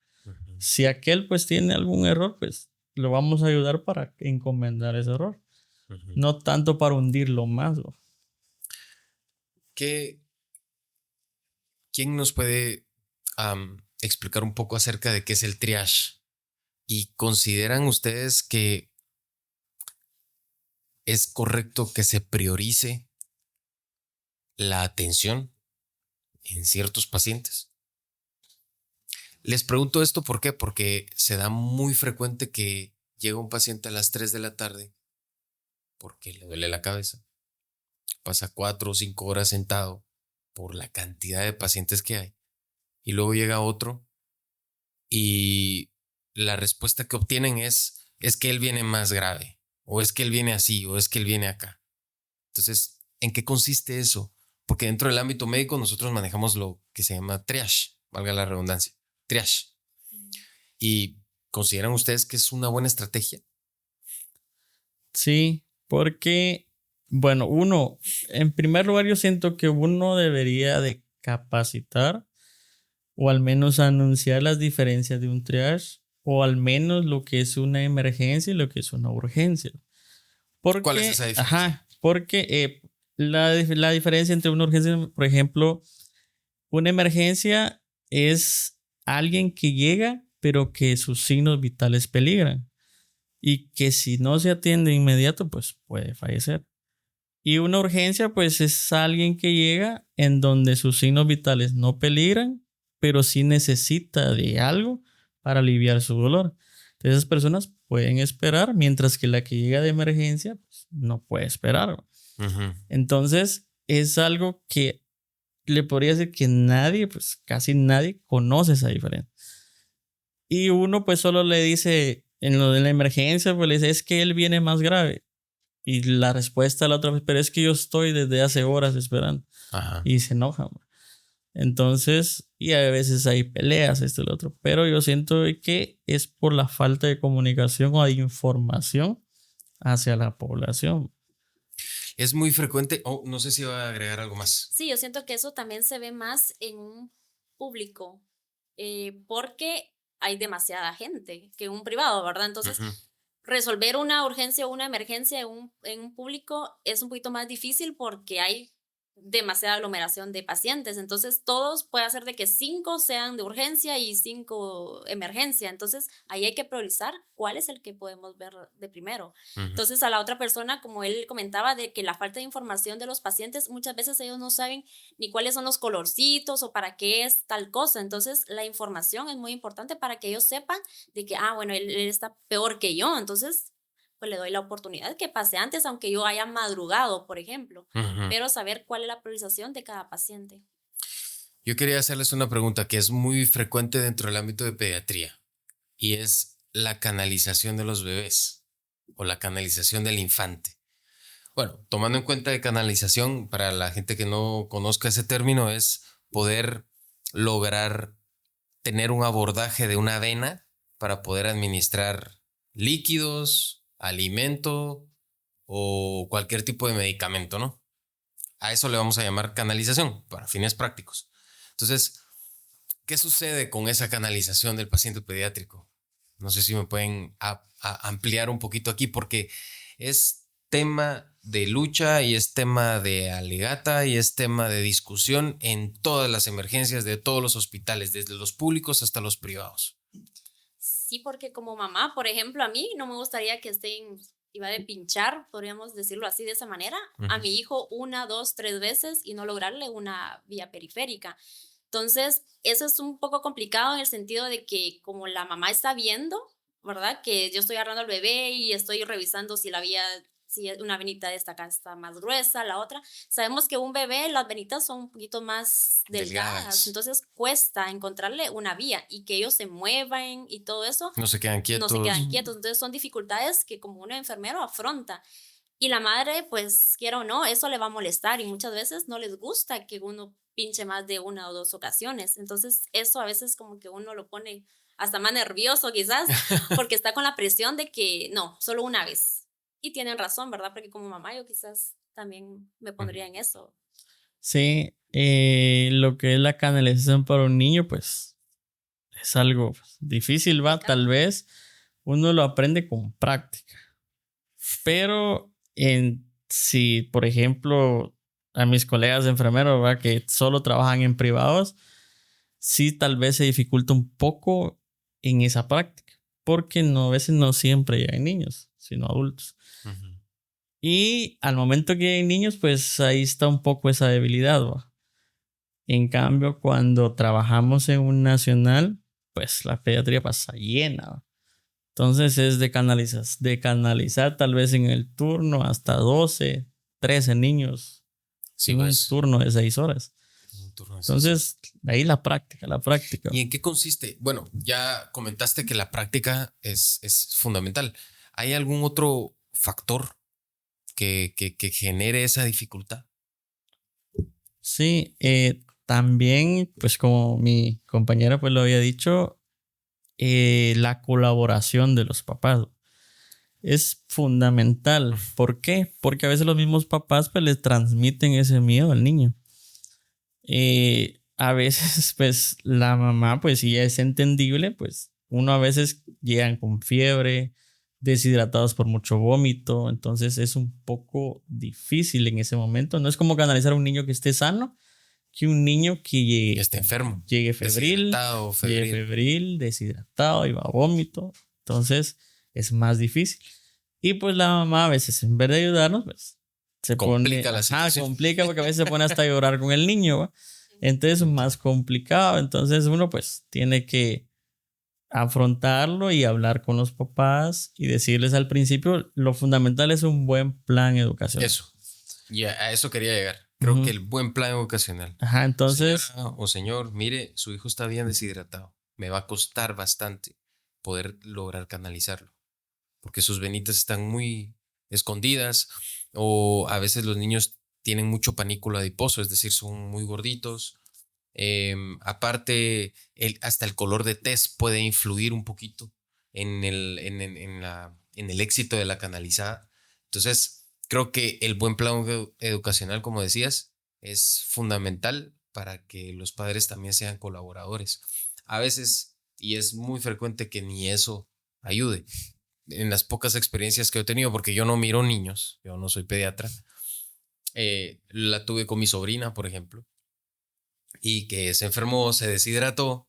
Si aquel pues tiene algún error, pues lo vamos a ayudar para encomendar ese error. No tanto para hundirlo más. ¿Va?
¿Qué, ¿Quién nos puede explicar un poco acerca de qué es el triage? ¿Y consideran ustedes que es correcto que se priorice la atención en ciertos pacientes. Les pregunto esto ¿por qué? Porque se da muy frecuente que llega un paciente a las 3 de la tarde porque le duele la cabeza. Pasa 4 o 5 horas sentado por la cantidad de pacientes que hay. Y luego llega otro y la respuesta que obtienen es que él viene más grave, o es que él viene así, o es que él viene acá. Entonces, ¿en qué consiste eso? Porque dentro del ámbito médico nosotros manejamos lo que se llama triage, valga la redundancia, triage. ¿Y consideran ustedes que es una buena estrategia?
Sí, porque, bueno, en primer lugar yo siento que uno debería de capacitar o al menos anunciar las diferencias de un triage o al menos lo que es una emergencia y lo que es una urgencia.
¿Cuál es esa diferencia?
Porque la diferencia entre una urgencia, por ejemplo, una emergencia es alguien que llega pero que sus signos vitales peligran y que si no se atiende de inmediato pues puede fallecer. Y una urgencia pues es alguien que llega en donde sus signos vitales no peligran pero sí necesita de algo para aliviar su dolor. Entonces, esas personas pueden esperar, mientras que la que llega de emergencia pues, no puede esperar.
Uh-huh.
Entonces, es algo que le podría decir que nadie, pues casi nadie conoce esa diferencia. Y uno pues solo le dice, en lo de la emergencia, pues le dice, es que él viene más grave. Y la respuesta a la otra vez, pero es que yo estoy desde hace horas esperando.
Ajá.
Y se enoja. Entonces, y a veces hay peleas, esto y lo otro. Pero yo siento que es por la falta de comunicación o de información hacia la población.
Es muy frecuente. No sé si va a agregar algo más.
Sí, yo siento que eso también se ve más en un público, porque hay demasiada gente que en un privado, ¿verdad? Entonces, resolver una urgencia o una emergencia en un público es un poquito más difícil porque hay demasiada aglomeración de pacientes. Entonces, todos puede hacer de que 5 sean de urgencia y 5 emergencia. Entonces, ahí hay que priorizar cuál es el que podemos ver de primero. Entonces, a la otra persona, como él comentaba, de que la falta de información de los pacientes, muchas veces ellos no saben ni cuáles son los colorcitos o para qué es tal cosa. Entonces, la información es muy importante para que ellos sepan de que, bueno, él está peor que yo. Entonces, pues le doy la oportunidad que pase antes, aunque yo haya madrugado, por ejemplo, pero saber cuál es la priorización de cada paciente.
Yo quería hacerles una pregunta que es muy frecuente dentro del ámbito de pediatría y es la canalización de los bebés o la canalización del infante. Bueno, tomando en cuenta de canalización, para la gente que no conozca ese término, es poder lograr tener un abordaje de una vena para poder administrar líquidos, alimento o cualquier tipo de medicamento, ¿no? A eso le vamos a llamar canalización para fines prácticos. Entonces, ¿qué sucede con esa canalización del paciente pediátrico? No sé si me pueden ampliar un poquito aquí porque es tema de lucha y es tema de alegata y es tema de discusión en todas las emergencias de todos los hospitales, desde los públicos hasta los privados.
Sí, porque como mamá, por ejemplo, a mí no me gustaría que iba de pinchar, podríamos decirlo así de esa manera, a mi hijo 1, 2, 3 veces y no lograrle una vía periférica. Entonces, eso es un poco complicado en el sentido de que como la mamá está viendo, ¿verdad? Que yo estoy agarrando al bebé y estoy revisando si una venita de esta acá está más gruesa, la otra. Sabemos que un bebé, las venitas son un poquito más delgadas, entonces cuesta encontrarle una vía y que ellos se muevan y todo eso.
No se quedan quietos.
Entonces son dificultades que como un enfermero afronta. Y la madre, pues, quiera o no, eso le va a molestar y muchas veces no les gusta que uno pinche más de 1 o 2 ocasiones. Entonces, eso a veces como que uno lo pone hasta más nervioso quizás, porque está con la presión de que no, solo una vez. Y tienen razón, ¿verdad? Porque como mamá yo quizás también me pondría en eso.
Sí, lo que es la canalización para un niño, pues, es algo difícil, ¿va? Tal vez uno lo aprende con práctica. Pero si, por ejemplo, a mis colegas de enfermeros, ¿verdad? Que solo trabajan en privados, sí tal vez se dificulta un poco en esa práctica, porque a veces no siempre hay niños, sino adultos. Y al momento que hay niños, pues ahí está un poco esa debilidad, ¿va? En cambio, cuando trabajamos en un nacional, pues la pediatría pasa llena, ¿va? Entonces es de canalizar tal vez en el turno hasta 12 13 niños
Sí,
en un
pues.
turno de 6 horas.
Un turno de seis.
Entonces, ahí la práctica, la práctica.
¿Y en qué consiste? Bueno, ya comentaste que la práctica es fundamental. ¿Hay algún otro factor que genere esa dificultad?
Sí, también, pues como mi compañera pues lo había dicho, la colaboración de los papás es fundamental. ¿Por qué? Porque a veces los mismos papás pues les transmiten ese miedo al niño. A veces pues la mamá pues si es entendible, pues uno a veces llegan con fiebre, deshidratados por mucho vómito, entonces es un poco difícil en ese momento. No es como canalizar a un niño que esté sano, que un niño que
Que esté enfermo,
llegue febril,
deshidratado,
llegue
febril.
febril, deshidratado y va a vómito. Entonces es más difícil. Y pues la mamá a veces en vez de ayudarnos, pues se
Complica la
pone,
situación.
complica porque a veces se pone hasta a llorar con el niño, ¿va? Entonces es más complicado. Entonces uno pues tiene que afrontarlo y hablar con los papás y decirles al principio, lo fundamental es un buen plan educacional.
Eso. Y a eso quería llegar. Creo
Ujú.
que el buen plan educacional.
Ajá, entonces,
Señora o señor, mire, su hijo está bien deshidratado. Me va a costar bastante poder lograr canalizarlo, porque sus venitas están muy escondidas o a veces los niños tienen mucho panículo adiposo, es decir, son muy gorditos. Aparte, hasta el color de tez puede influir un poquito en el éxito de la canalizada. Entonces, creo que el buen plan educacional, como decías, es fundamental para que los padres también sean colaboradores. A veces, y es muy frecuente que ni eso ayude. En las pocas experiencias que he tenido, porque yo no miro niños, yo no soy pediatra, la tuve con mi sobrina, por ejemplo, y que se enfermó, se deshidrató,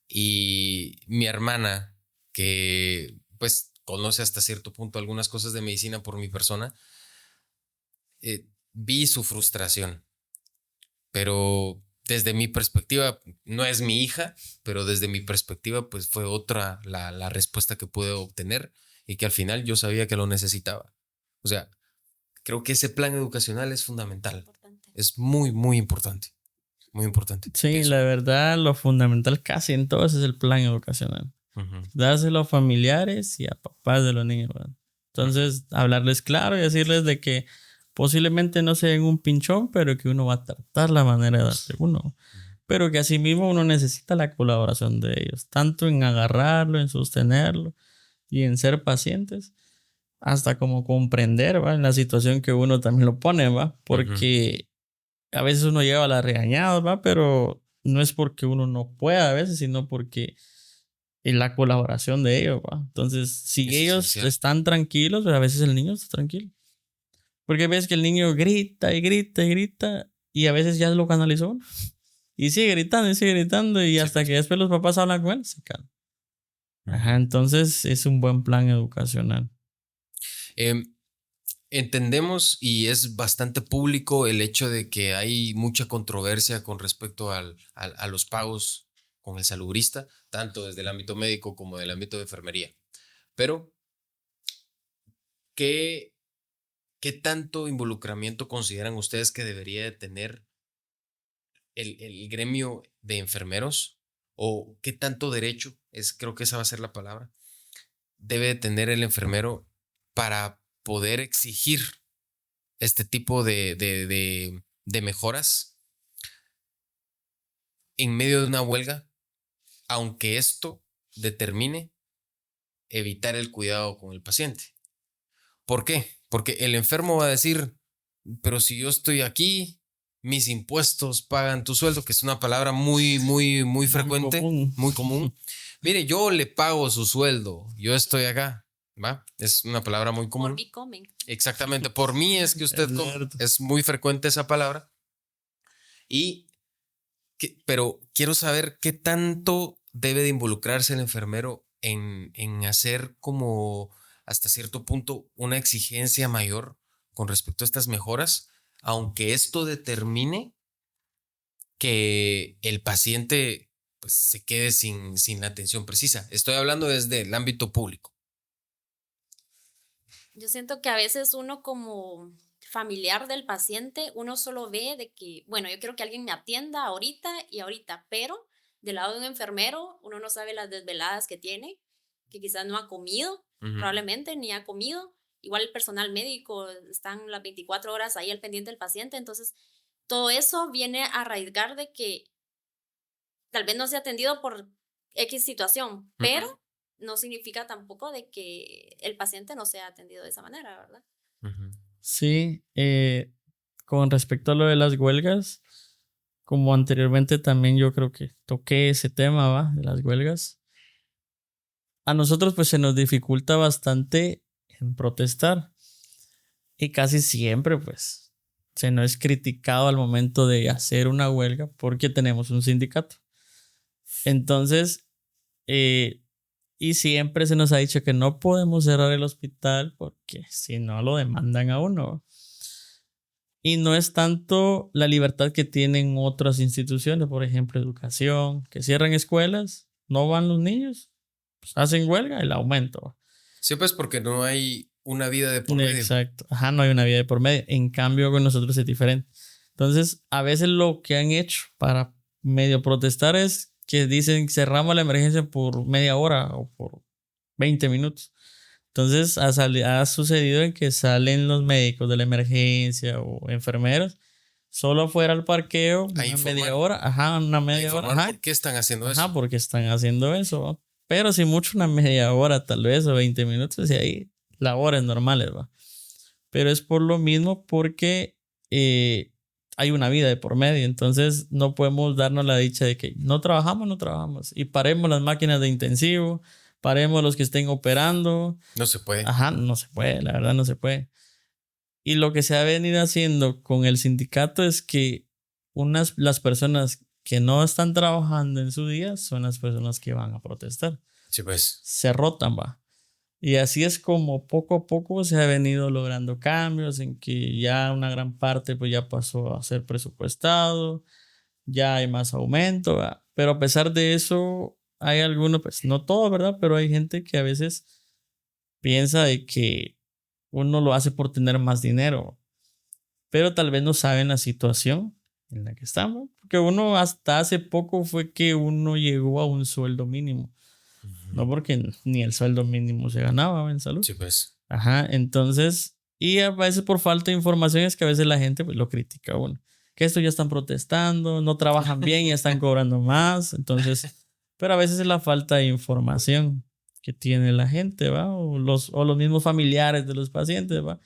y mi hermana, que pues conoce hasta cierto punto algunas cosas de medicina por mi persona, vi su frustración, pero desde mi perspectiva, no es mi hija, pero desde mi perspectiva, pues fue otra la respuesta que pude obtener y que al final yo sabía que lo necesitaba. O sea, creo que ese plan educacional es fundamental,
Importante.
es muy, muy importante, muy importante.
sí,
Eso.
la verdad, lo fundamental casi en todo eso es el plan educacional.
Ujú.
Dárselo a familiares y a papás de los niños, ¿verdad? Entonces, hablarles claro y decirles de que posiblemente no sea en un pinchón, pero que uno va a tratar la manera de darle uno. Pero que asimismo uno necesita la colaboración de ellos, tanto en agarrarlo, en sostenerlo y en ser pacientes, hasta como comprender, ¿va? En la situación que uno también lo pone, ¿va? Porque a veces uno lleva las regañadas, ¿va? Pero no es porque uno no pueda a veces, sino porque es la colaboración de ellos, ¿va? Entonces, si
Es
ellos
esencial.
están tranquilos, pues a veces el niño está tranquilo. Porque ves que el niño grita y grita y grita y a veces ya lo canalizó uno. Y sigue gritando y
Sí,
hasta
pues.
que después los papás hablan con él, se calma. Ajá,
Ujú.
entonces es un buen plan educacional.
Em, Entendemos y es bastante público el hecho de que hay mucha controversia con respecto a los pagos con el salubrista, tanto desde el ámbito médico como del ámbito de enfermería. Pero, ¿qué, qué tanto involucramiento consideran ustedes que debería de tener el gremio de enfermeros? ¿O qué tanto derecho, creo que esa va a ser la palabra, debe de tener el enfermero para poder exigir este tipo de mejoras en medio de una huelga, aunque esto determine evitar el cuidado con el paciente? ¿Por qué? Porque el enfermo va a decir, pero si yo estoy aquí, mis impuestos pagan tu sueldo, que es una palabra muy, muy, muy
Muy
frecuente,
común.
muy común. Mire, yo le pago su sueldo, yo estoy acá, ¿va? Es una palabra muy
Por
común.
mí comen.
Exactamente, por mí es que usted
Es cierto.
es muy frecuente esa palabra. Y pero quiero saber qué tanto debe de involucrarse el enfermero en hacer como hasta cierto punto una exigencia mayor con respecto a estas mejoras, aunque esto determine que el paciente pues, se quede sin la atención precisa. Estoy hablando desde el ámbito público.
Yo siento que a veces uno como familiar del paciente, uno solo ve de que, bueno, yo quiero que alguien me atienda ahorita y ahorita, pero del lado de un enfermero, uno no sabe las desveladas que tiene, que quizás no ha comido, probablemente ni ha comido. Igual el personal médico están las 24 horas ahí al pendiente del paciente, entonces todo eso viene a arraigar de que tal vez no sea atendido por X situación, pero no significa tampoco de que el paciente no sea atendido de esa manera, ¿verdad?
Sí, con respecto a lo de las huelgas, como anteriormente también yo creo que toqué ese tema, ¿va? De las huelgas. A nosotros pues se nos dificulta bastante en protestar y casi siempre pues se nos es criticado al momento de hacer una huelga porque tenemos un sindicato. Entonces, y siempre se nos ha dicho que no podemos cerrar el hospital porque si no lo demandan a uno. Y no es tanto la libertad que tienen otras instituciones, por ejemplo, educación, que cierran escuelas, no van los niños, pues hacen huelga, el aumento.
Sí, pues porque no hay una vida de por medio.
Exacto, ajá, no hay una vida de por medio. En cambio, con nosotros es diferente. Entonces, a veces lo que han hecho para medio protestar es que dicen cerramos la emergencia por media hora o por 20 minutos. Entonces ha sucedido en que salen los médicos de la emergencia o enfermeros solo fuera al parqueo una media hora, una media hora.
¿Por qué están haciendo eso?
Ajá, porque están haciendo eso, ¿va? Pero si mucho una media hora tal vez o 20 minutos y ahí labores normales, ¿va? Pero es por lo mismo porque hay una vida de por medio, entonces no podemos darnos la dicha de que no trabajamos y paremos las máquinas de intensivo, paremos los que estén operando.
No se puede.
Ajá, no se puede, la verdad no se puede. Y lo que se ha venido haciendo con el sindicato es que las personas que no están trabajando en su día son las personas que van a protestar.
Sí, pues.
Se rotan, va. Y así es como poco a poco se ha venido logrando cambios en que ya una gran parte pues ya pasó a ser presupuestado, ya hay más aumento, ¿va? Pero a pesar de eso hay algunos, pues no todo, ¿verdad? Pero hay gente que a veces piensa de que uno lo hace por tener más dinero, pero tal vez no saben la situación en la que estamos, porque uno hasta hace poco fue que uno llegó a un sueldo mínimo. No porque ni el sueldo mínimo se ganaba en salud.
Sí, pues.
Ajá, entonces, y a veces por falta de información es que a veces la gente pues, lo critica a uno. Que esto ya están protestando, no trabajan bien y están cobrando más. Entonces, pero a veces es la falta de información que tiene la gente, ¿va? O los mismos familiares de los pacientes, ¿va?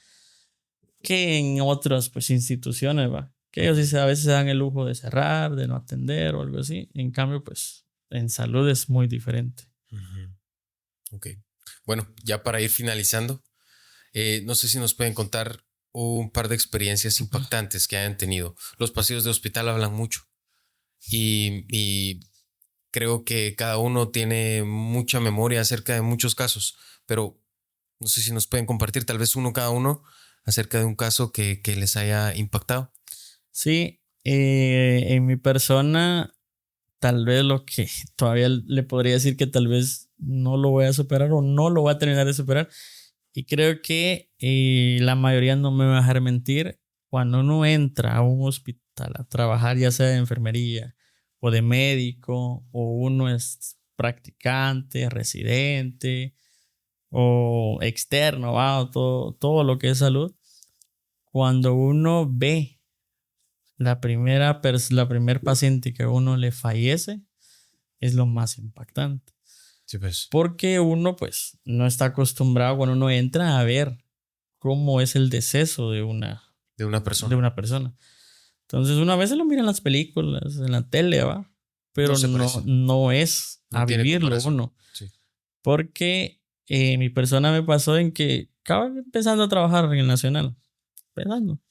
Que en otras pues, instituciones, ¿va? Que ellos a veces se dan el lujo de cerrar, de no atender o algo así. En cambio, pues en salud es muy diferente.
Ok. Bueno, ya para ir finalizando, no sé si nos pueden contar un par de experiencias impactantes que hayan tenido. Los pasillos de hospital hablan mucho y creo que cada uno tiene mucha memoria acerca de muchos casos, pero no sé si nos pueden compartir tal vez cada uno acerca de un caso que les haya impactado.
Sí, en mi persona, tal vez lo que todavía le podría decir que tal vez no lo voy a superar o no lo voy a terminar de superar. Y creo que la mayoría no me va a dejar mentir. Cuando uno entra a un hospital a trabajar, ya sea de enfermería o de médico, o uno es practicante, residente o externo, ¿va? O todo lo que es salud. Cuando uno ve la primer paciente que a uno le fallece, es lo más impactante.
Sí, pues.
Porque uno pues no está acostumbrado cuando uno entra a ver cómo es el deceso de una persona. Entonces una vez se lo mira en las películas, en la tele, ¿va? Pero no es a vivirlo uno.
Sí.
Porque mi persona me pasó en que acaba empezando a trabajar en el Nacional. Empezando.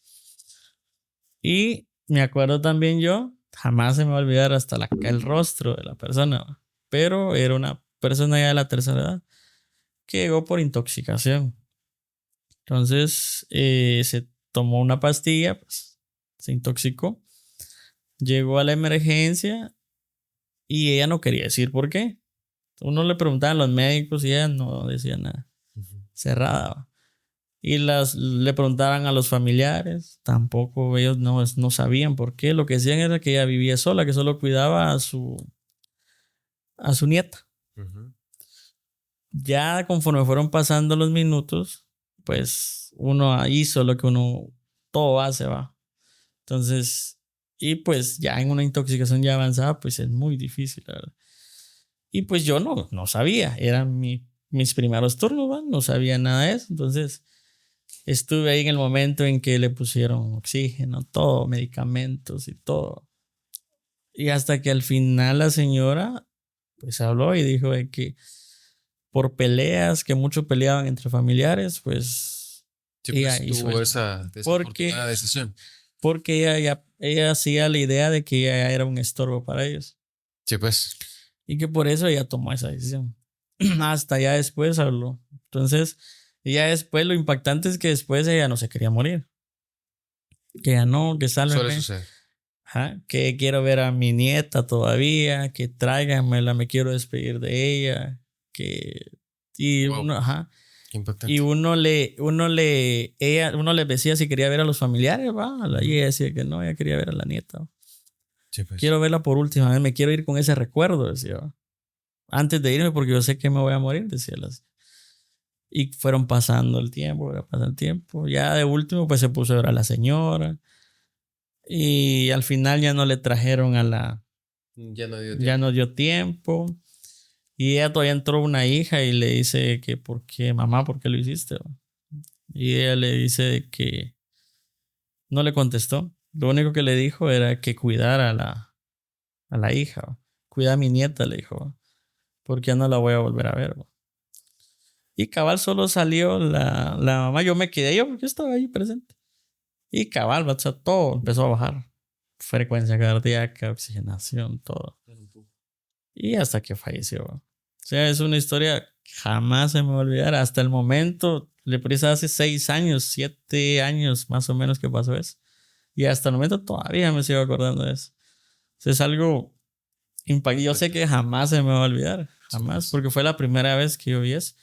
Y me acuerdo también yo, jamás se me va a olvidar hasta el rostro de la persona, ¿va? Pero era una persona ya de la tercera edad que llegó por intoxicación. Entonces se tomó una pastilla, pues se intoxicó, llegó a la emergencia y ella no quería decir por qué. Uno le preguntaba a los médicos y ella no decía nada, cerrada. Y le preguntaban a los familiares, tampoco ellos no sabían por qué. Lo que decían era que ella vivía sola, que solo cuidaba a su nieta.
Ujú.
Ya conforme fueron pasando los minutos, pues uno hizo lo que uno todo hace, va. Entonces, y pues ya en una intoxicación ya avanzada, pues es muy difícil, la verdad. Y pues yo no sabía, eran mis primeros turnos, ¿va? No sabía nada de eso. Entonces, estuve ahí en el momento en que le pusieron oxígeno, todo, medicamentos y todo. Y hasta que al final la señora, pues habló y dijo de que por peleas que mucho peleaban entre familiares, pues
Sí,
ella
pues
hizo
tuvo
eso.
esa
Porque,
desafortunada decisión.
porque ella hacía la idea de que ella era un estorbo para ellos.
Sí, pues.
Y que por eso ella tomó esa decisión. Hasta ya después habló. Entonces, ya después lo impactante es que después ella no se quería morir. Que ya no, que
Suele
sálvenme.
suceder.
Ajá, que quiero ver a mi nieta todavía, que tráiganmela, me quiero despedir de ella. Y
Wow,
uno, ajá.
qué
Y
impactante.
uno le decía si quería ver a los familiares, va. Y ella decía que no, ella quería ver a la nieta. ¿Va?
Sí, pues.
Quiero verla por última vez, me quiero ir con ese recuerdo, decía. ¿Va? Antes de irme, porque yo sé que me voy a morir, decía las. Y fueron pasando el tiempo, pasando el tiempo. Ya de último, pues se puso a ver a la señora. Y al final ya no le trajeron
Ya no dio
ya
tiempo.
no dio tiempo. Y ella todavía entró una hija y le dice que, ¿por qué, mamá, por qué lo hiciste? ¿Va? Y ella le dice que no le contestó. Lo único que le dijo era que cuidara a la hija. ¿Va? Cuida a mi nieta, le dijo, ¿va? Porque ya no la voy a volver a ver. ¿Va? Y cabal solo salió la mamá. Yo me quedé yo porque estaba ahí presente. Y cabal, ¿va? O sea, todo empezó a bajar. Frecuencia cardíaca, oxigenación, todo. Y hasta que falleció. ¿Va? O sea, es una historia que jamás se me va a olvidar. Hasta el momento, le prisa hace 6 años, 7 años más o menos que pasó eso. Y hasta el momento todavía me sigo acordando de eso. O sea, es algo impactante. Yo sé que jamás se me va a olvidar. Jamás. Porque fue la primera vez que yo vi eso.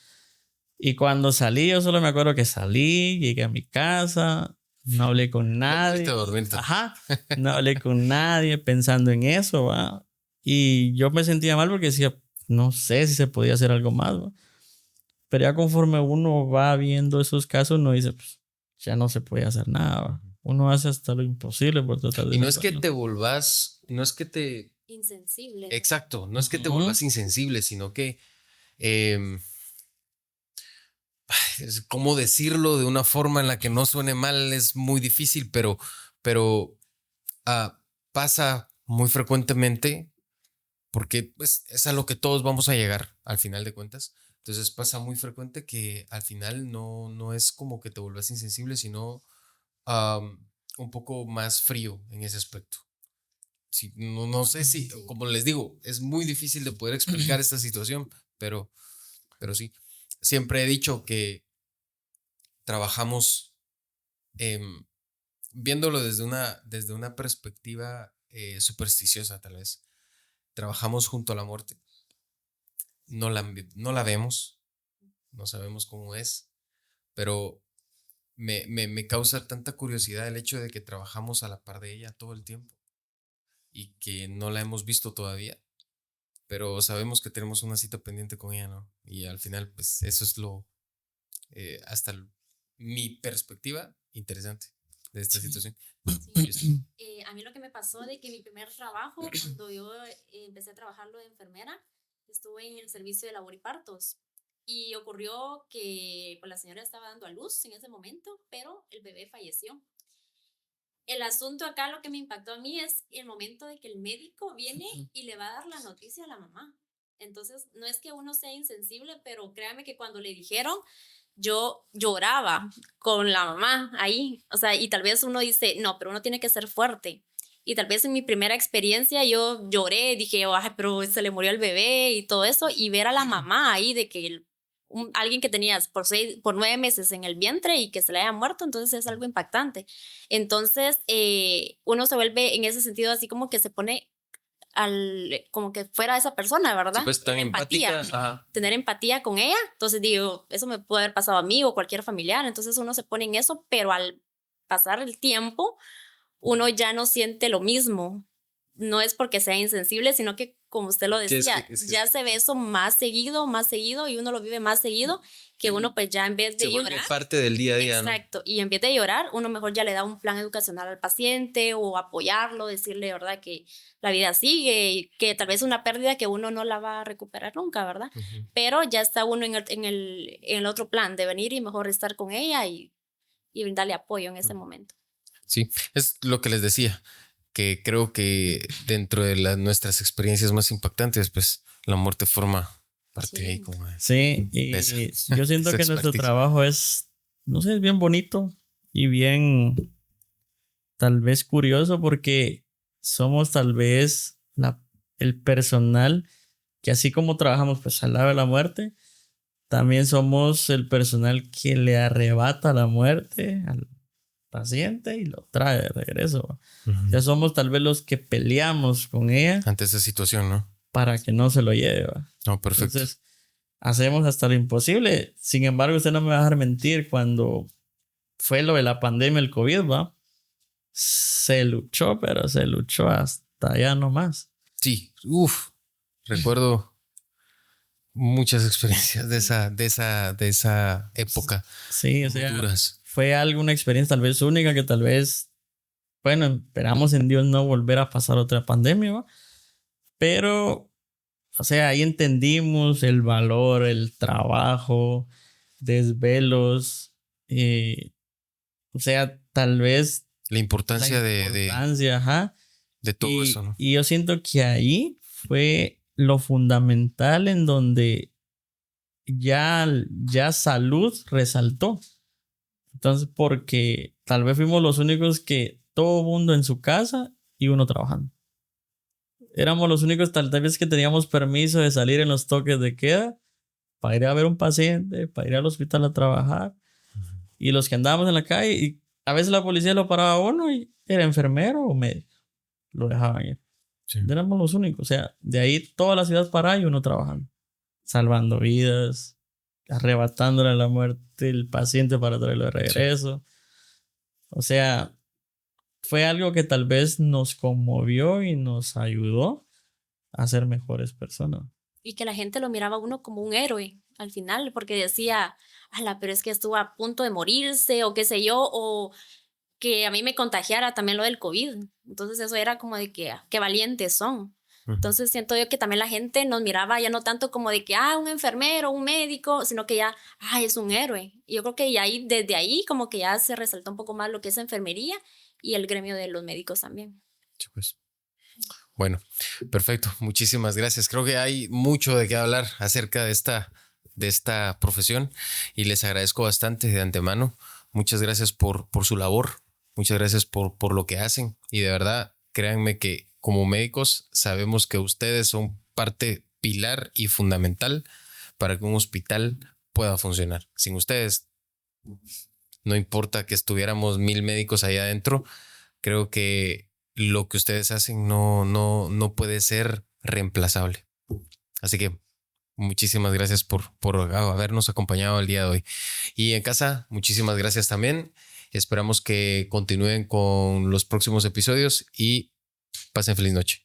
Y cuando salí, yo solo me acuerdo que salí, llegué a mi casa, no hablé con
No pudiste
nadie.
dormir.
Ajá. No hablé con nadie pensando en eso, ¿va? Y yo me sentía mal porque decía, no sé si se podía hacer algo más, ¿va? Pero ya conforme uno va viendo esos casos, uno dice, pues ya no se puede hacer nada, ¿va? Uno hace hasta lo imposible por tratar de
Y no es que
salvarlo.
te volvás, no es que te...
Insensible.
Exacto, no es que te
Ujú.
volvás insensible, sino que... em, cómo decirlo de una forma en la que no suene mal es muy difícil, pero pasa muy frecuentemente porque pues, es a lo que todos vamos a llegar al final de cuentas. Entonces pasa muy frecuente que al final no es como que te vuelvas insensible, sino un poco más frío en ese aspecto. Sí, no sé si, como les digo, es muy difícil de poder explicar esta situación, pero sí. Siempre he dicho que trabajamos em, viéndolo desde una perspectiva supersticiosa, tal vez. Trabajamos junto a la muerte. No la vemos, no sabemos cómo es, pero me causa tanta curiosidad el hecho de que trabajamos a la par de ella todo el tiempo y que no la hemos visto todavía, pero sabemos que tenemos una cita pendiente con ella, ¿no? Y al final, pues eso es hasta mi perspectiva interesante de esta situación.
Sí. A mí lo que me pasó de que mi primer trabajo, cuando yo empecé a trabajarlo de enfermera, estuve en el servicio de labor y partos. Y ocurrió que pues, la señora estaba dando a luz en ese momento, pero el bebé falleció. El asunto acá, lo que me impactó a mí es el momento de que el médico viene y le va a dar la noticia a la mamá. Entonces, no es que uno sea insensible, pero créame que cuando le dijeron, yo lloraba con la mamá ahí. O sea, y tal vez uno dice, no, pero uno tiene que ser fuerte. Y tal vez en mi primera experiencia yo lloré, dije, ay, pero se le murió el bebé y todo eso. Y ver a la mamá ahí de que alguien que tenías por 9 meses en el vientre y que se le haya muerto, entonces es algo impactante. Entonces uno se vuelve en ese sentido así como que se pone como que fuera esa persona, ¿verdad?
Sí, pues tan empática. Ajá.
Tener empatía con ella. Entonces digo, eso me puede haber pasado a mí o cualquier familiar. Entonces uno se pone en eso, pero al pasar el tiempo, uno ya no siente lo mismo. No es porque sea insensible, sino que, como usted lo decía, ya se ve eso más seguido y uno lo vive más seguido, que uno pues ya en vez de llorar,
es parte del día a día,
exacto, ¿no? Y en vez de llorar, uno mejor ya le da un plan educacional al paciente o apoyarlo, decirle, ¿verdad?, que la vida sigue y que tal vez una pérdida que uno no la va a recuperar nunca, ¿verdad? Pero ya está uno en el otro plan de venir y mejor estar con ella y brindarle apoyo en ese momento.
Sí, es lo que les decía, que creo que dentro de nuestras experiencias más impactantes, pues la muerte forma parte
Sí.
ahí como de,
Sí, y yo siento que nuestro trabajo es, no sé, es bien bonito y bien tal vez curioso porque somos tal vez el personal que así como trabajamos pues al lado de la muerte, también somos el personal que le arrebata la muerte al paciente y lo trae de regreso. Ya somos tal vez los que peleamos con ella
ante esa situación, ¿no?
Para que no se lo lleve.
No, perfecto.
Entonces, hacemos hasta lo imposible. Sin embargo, usted no me va a dejar mentir, cuando fue lo de la pandemia, el COVID, ¿va? Se luchó, pero se luchó hasta allá nomás.
Sí, recuerdo muchas experiencias de esa época.
Sí, o sea,
duras.
Fue alguna experiencia tal vez única que tal vez, bueno, esperamos en Dios no volver a pasar otra pandemia, ¿va? Pero, o sea, ahí entendimos el valor, el trabajo, desvelos, o sea, tal vez
la importancia
de
todo eso, ¿no?
Y yo siento que ahí fue lo fundamental en donde ya salud resaltó. Entonces, porque tal vez fuimos los únicos que todo mundo en su casa y uno trabajando. Éramos los únicos tal vez que teníamos permiso de salir en los toques de queda para ir a ver un paciente, para ir al hospital a trabajar. Y los que andábamos en la calle, y a veces la policía lo paraba a uno y era enfermero o médico. Lo dejaban ir. Sí. Éramos los únicos. O sea, de ahí toda la ciudad parada y uno trabajando. Salvando vidas, arrebatándole la muerte al paciente para traerlo de regreso. Sí. O sea, fue algo que tal vez nos conmovió y nos ayudó a ser mejores personas.
Y que la gente lo miraba a uno como un héroe al final, porque decía, ala, pero es que estuvo a punto de morirse o qué sé yo, o que a mí me contagiara también lo del COVID. Entonces eso era como de que, qué valientes son. Entonces siento yo que también la gente nos miraba ya no tanto como de que, un enfermero, un médico, sino que ya, es un héroe. Y yo creo que desde ahí como que ya se resaltó un poco más lo que es enfermería y el gremio de los médicos también.
Sí, pues. Bueno, perfecto. Muchísimas gracias. Creo que hay mucho de qué hablar acerca de esta profesión y les agradezco bastante de antemano. Muchas gracias por su labor. Muchas gracias por lo que hacen. Y de verdad, créanme que como médicos sabemos que ustedes son parte pilar y fundamental para que un hospital pueda funcionar. Sin ustedes, no importa que estuviéramos 1000 médicos ahí adentro, creo que lo que ustedes hacen no puede ser reemplazable. Así que muchísimas gracias por habernos acompañado el día de hoy. Y en casa, muchísimas gracias también. Esperamos que continúen con los próximos episodios y pasen feliz noche.